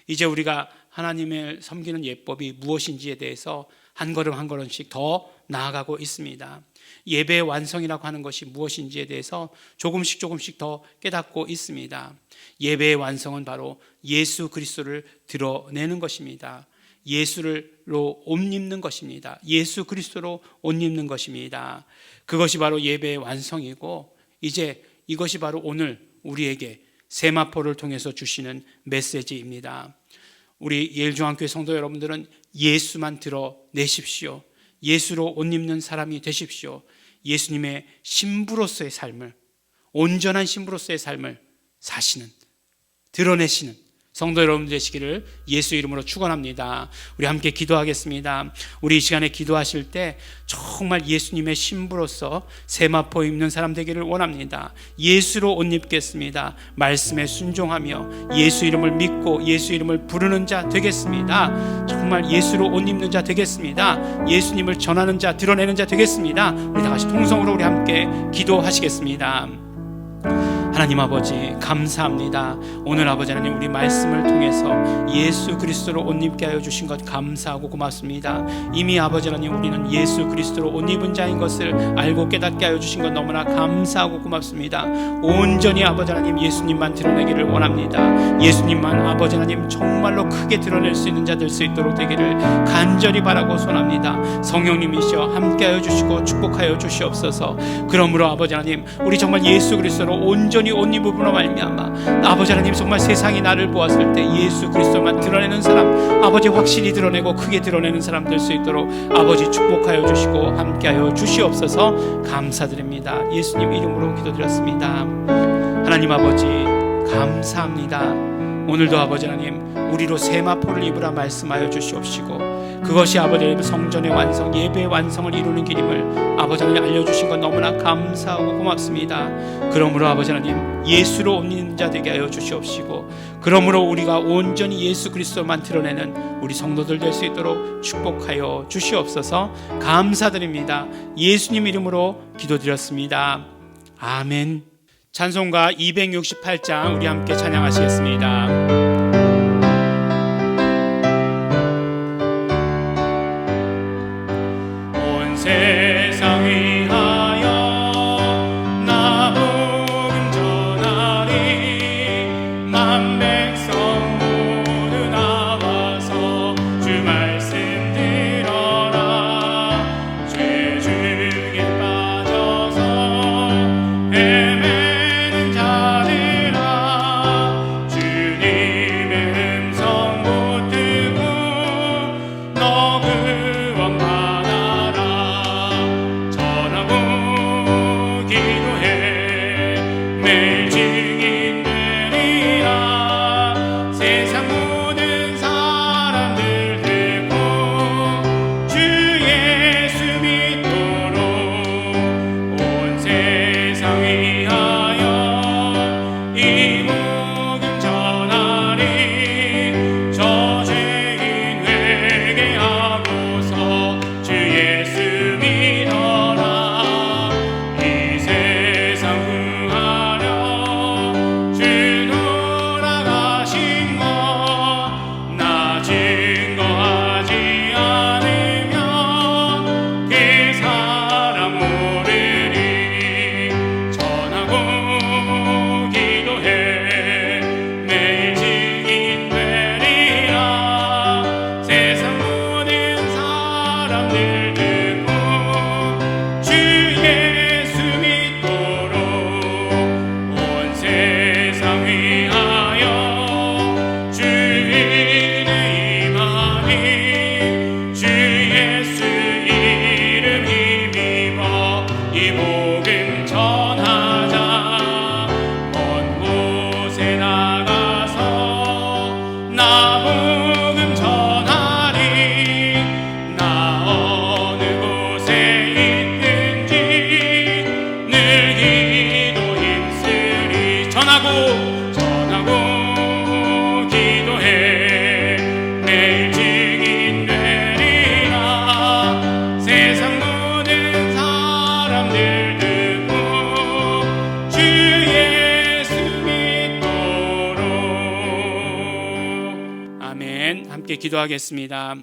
이제 우리가 하나님을 섬기는 예법이 무엇인지에 대해서 한 걸음 한 걸음씩 더 나아가고 있습니다. 예배의 완성이라고 하는 것이 무엇인지에 대해서 조금씩 더 깨닫고 있습니다. 예배의 완성은 바로 예수 그리스도를 드러내는 것입니다. 예수로 옷 입는 것입니다. 예수 그리스도로 옷 입는 것입니다. 그것이 바로 예배의 완성이고, 이제 이것이 바로 오늘 우리에게 세마포를 통해서 주시는 메시지입니다. 우리 예일중앙교회 성도 여러분들은 예수만 드러내십시오. 예수로 옷 입는 사람이 되십시오. 예수님의 신부로서의 삶을, 온전한 신부로서의 삶을 사시는, 드러내시는 성도 여러분 되시기를 예수 이름으로 축원합니다. 우리 함께 기도하겠습니다. 우리 이 시간에 기도하실 때 정말 예수님의 신부로서 세마포 입는 사람 되기를 원합니다. 예수로 옷 입겠습니다. 말씀에 순종하며 예수 이름을 믿고 예수 이름을 부르는 자 되겠습니다. 정말 예수로 옷 입는 자 되겠습니다. 예수님을 전하는 자, 드러내는 자 되겠습니다. 우리 다 같이 통성으로 우리 함께 기도하시겠습니다. 하나님 아버지 감사합니다. 오늘 아버지 하나님 우리 말씀을 통해서 예수 그리스도로 옷 입게 하여 주신 것 감사하고 고맙습니다. 이미 아버지 하나님 우리는 예수 그리스도로 옷 입은 자인 것을 알고 깨닫게 하여 주신 것 너무나 감사하고 고맙습니다. 온전히 아버지 하나님 예수님만 드러내기를 원합니다. 예수님만 아버지 하나님 정말로 크게 드러낼 수 있는 자 될 수 있도록 되기를 간절히 바라고 소원합니다. 성령님이시여 함께 하여 주시고 축복하여 주시옵소서. 그러므로 아버지 하나님 우리 정말 예수 그리스도로 온전히 옷 입음으로 말미암아 아버지 하나님 정말 세상이 나를 보았을 때 예수 그리스도만 드러내는 사람, 아버지 확실히 드러내고 크게 드러내는 사람 될 수 있도록 아버지 축복하여 주시고 함께하여 주시옵소서. 감사드립니다. 예수님 이름으로 기도드렸습니다. 하나님 아버지 감사합니다. 오늘도 아버지 하나님 우리로 세마포를 입으라 말씀하여 주시옵시고 그것이 아버지 하나님 성전의 완성, 예배의 완성을 이루는 길임을 아버지 하나님 알려주신 것 너무나 감사하고 고맙습니다. 그러므로 아버지 하나님 예수로 옷 입는 자 되게 하여 주시옵시고 그러므로 우리가 온전히 예수 그리스도만 드러내는 우리 성도들 될 수 있도록 축복하여 주시옵소서. 감사드립니다. 예수님 이름으로 기도드렸습니다. 아멘. 찬송가 268장 우리 함께 찬양하시겠습니다. 세상 위하여 나 복음 전하리 만 백성 모두 나와서 주 말씀 들어라 죄 중에 빠져서 헤매는 자들아 주님의 음성 못 듣고 너 구원받아라 매일 증인 되리라 세상 모든 사람들 듣고 주 예수 믿도록 온 세상 위하여 이 복음 전하리 저 죄인 회개하고서 주 예수 믿어라 이 세상 전하고 기도해 매일 증인 되리라 세상 모든 사람들 듣고 주 예수 믿도록. 아멘. 함께 기도하겠습니다.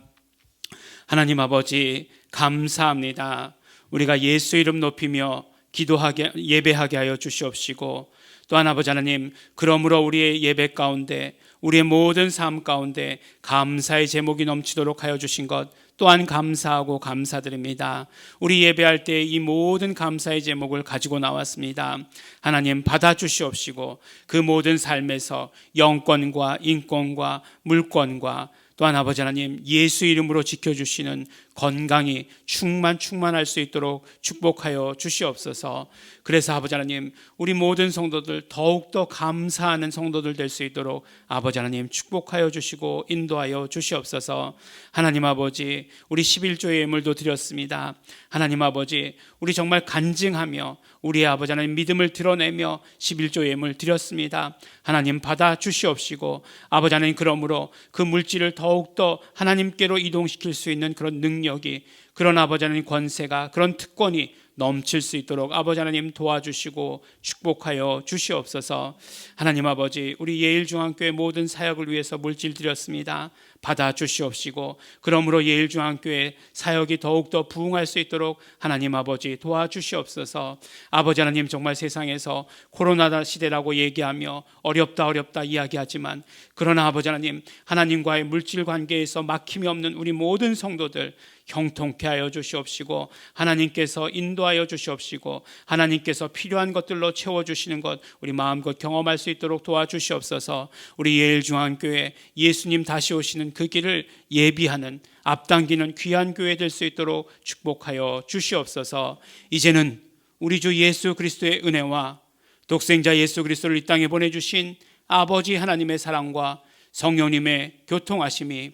하나님 아버지 감사합니다. 우리가 예수 이름 높이며 기도하게 예배하게 하여 주시옵시고 또한 아버지 하나님 그러므로 우리의 예배 가운데 우리의 모든 삶 가운데 감사의 제목이 넘치도록 하여 주신 것 또한 감사하고 감사드립니다. 우리 예배할 때 이 모든 감사의 제목을 가지고 나왔습니다. 하나님 받아주시옵시고 그 모든 삶에서 영권과 인권과 물권과 또한 아버지 하나님 예수 이름으로 지켜주시는 건강이 충만할 수 있도록 축복하여 주시옵소서. 그래서 아버지 하나님 우리 모든 성도들 더욱더 감사하는 성도들 될 수 있도록 아버지 하나님 축복하여 주시고 인도하여 주시옵소서. 하나님 아버지 우리 11조의 예물도 드렸습니다. 하나님 아버지 우리 정말 간증하며 우리의 아버지 하나님 믿음을 드러내며 11조 예물 드렸습니다. 하나님 받아 주시옵시고 아버지 하나님 그러므로 그 물질을 더욱더 하나님께로 이동시킬 수 있는 그런 능력이, 그런 아버지 하나님 권세가, 그런 특권이 넘칠 수 있도록 아버지 하나님 도와주시고 축복하여 주시옵소서. 하나님 아버지 우리 예일중앙교회 모든 사역을 위해서 물질 드렸습니다. 받아 주시옵시고 그러므로 예일중앙교회 사역이 더욱더 부흥할 수 있도록 하나님 아버지 도와주시옵소서. 아버지 하나님 정말 세상에서 코로나 시대라고 얘기하며 어렵다 이야기하지만 그러나 아버지 하나님 하나님과의 물질 관계에서 막힘이 없는 우리 모든 성도들 형통케 하여 주시옵시고 하나님께서 인도하여 주시옵시고 하나님께서 필요한 것들로 채워주시는 것 우리 마음껏 경험할 수 있도록 도와주시옵소서. 우리 예일중앙교회 예수님 다시 오시는 그 길을 예비하는 앞당기는 귀한 교회 될 수 있도록 축복하여 주시옵소서. 이제는 우리 주 예수 그리스도의 은혜와 독생자 예수 그리스도를 이 땅에 보내주신 아버지 하나님의 사랑과 성령님의 교통하심이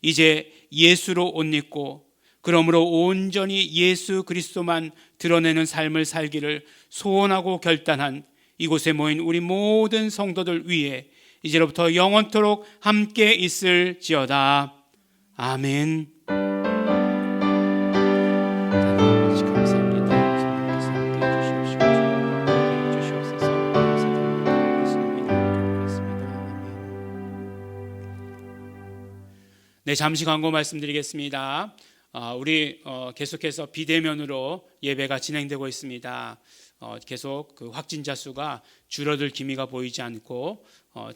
이제 예수로 옷 입고 그러므로 온전히 예수 그리스도만 드러내는 삶을 살기를 소원하고 결단한 이곳에 모인 우리 모든 성도들 위에 이제로부터 영원토록 함께 있을지어다. 아멘. 네, 잠시 광고 말씀드리겠습니다. 우리 계속해서 비대면으로 예배가 진행되고 있습니다. 계속 그 확진자 수가 줄어들 기미가 보이지 않고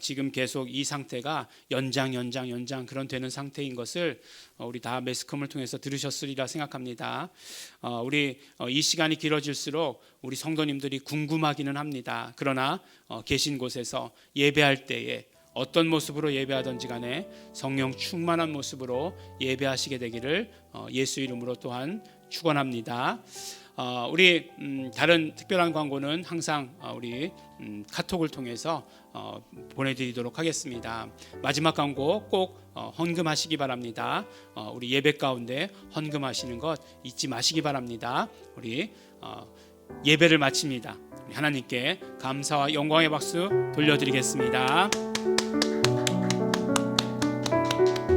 지금 계속 이 상태가 연장 그런 되는 상태인 것을 우리 다 매스컴을 통해서 들으셨으리라 생각합니다. 우리 이 시간이 길어질수록 우리 성도님들이 궁금하기는 합니다. 그러나 계신 곳에서 예배할 때에 어떤 모습으로 예배하든지 간에 성령 충만한 모습으로 예배하시게 되기를 예수 이름으로 또한 축원합니다. 우리 다른 특별한 광고는 항상 우리 카톡을 통해서 보내드리도록 하겠습니다. 마지막 광고 꼭 헌금하시기 바랍니다. 우리 예배 가운데 헌금하시는 것 잊지 마시기 바랍니다. 우리 예배를 마칩니다. 하나님께 감사와 영광의 박수 돌려드리겠습니다.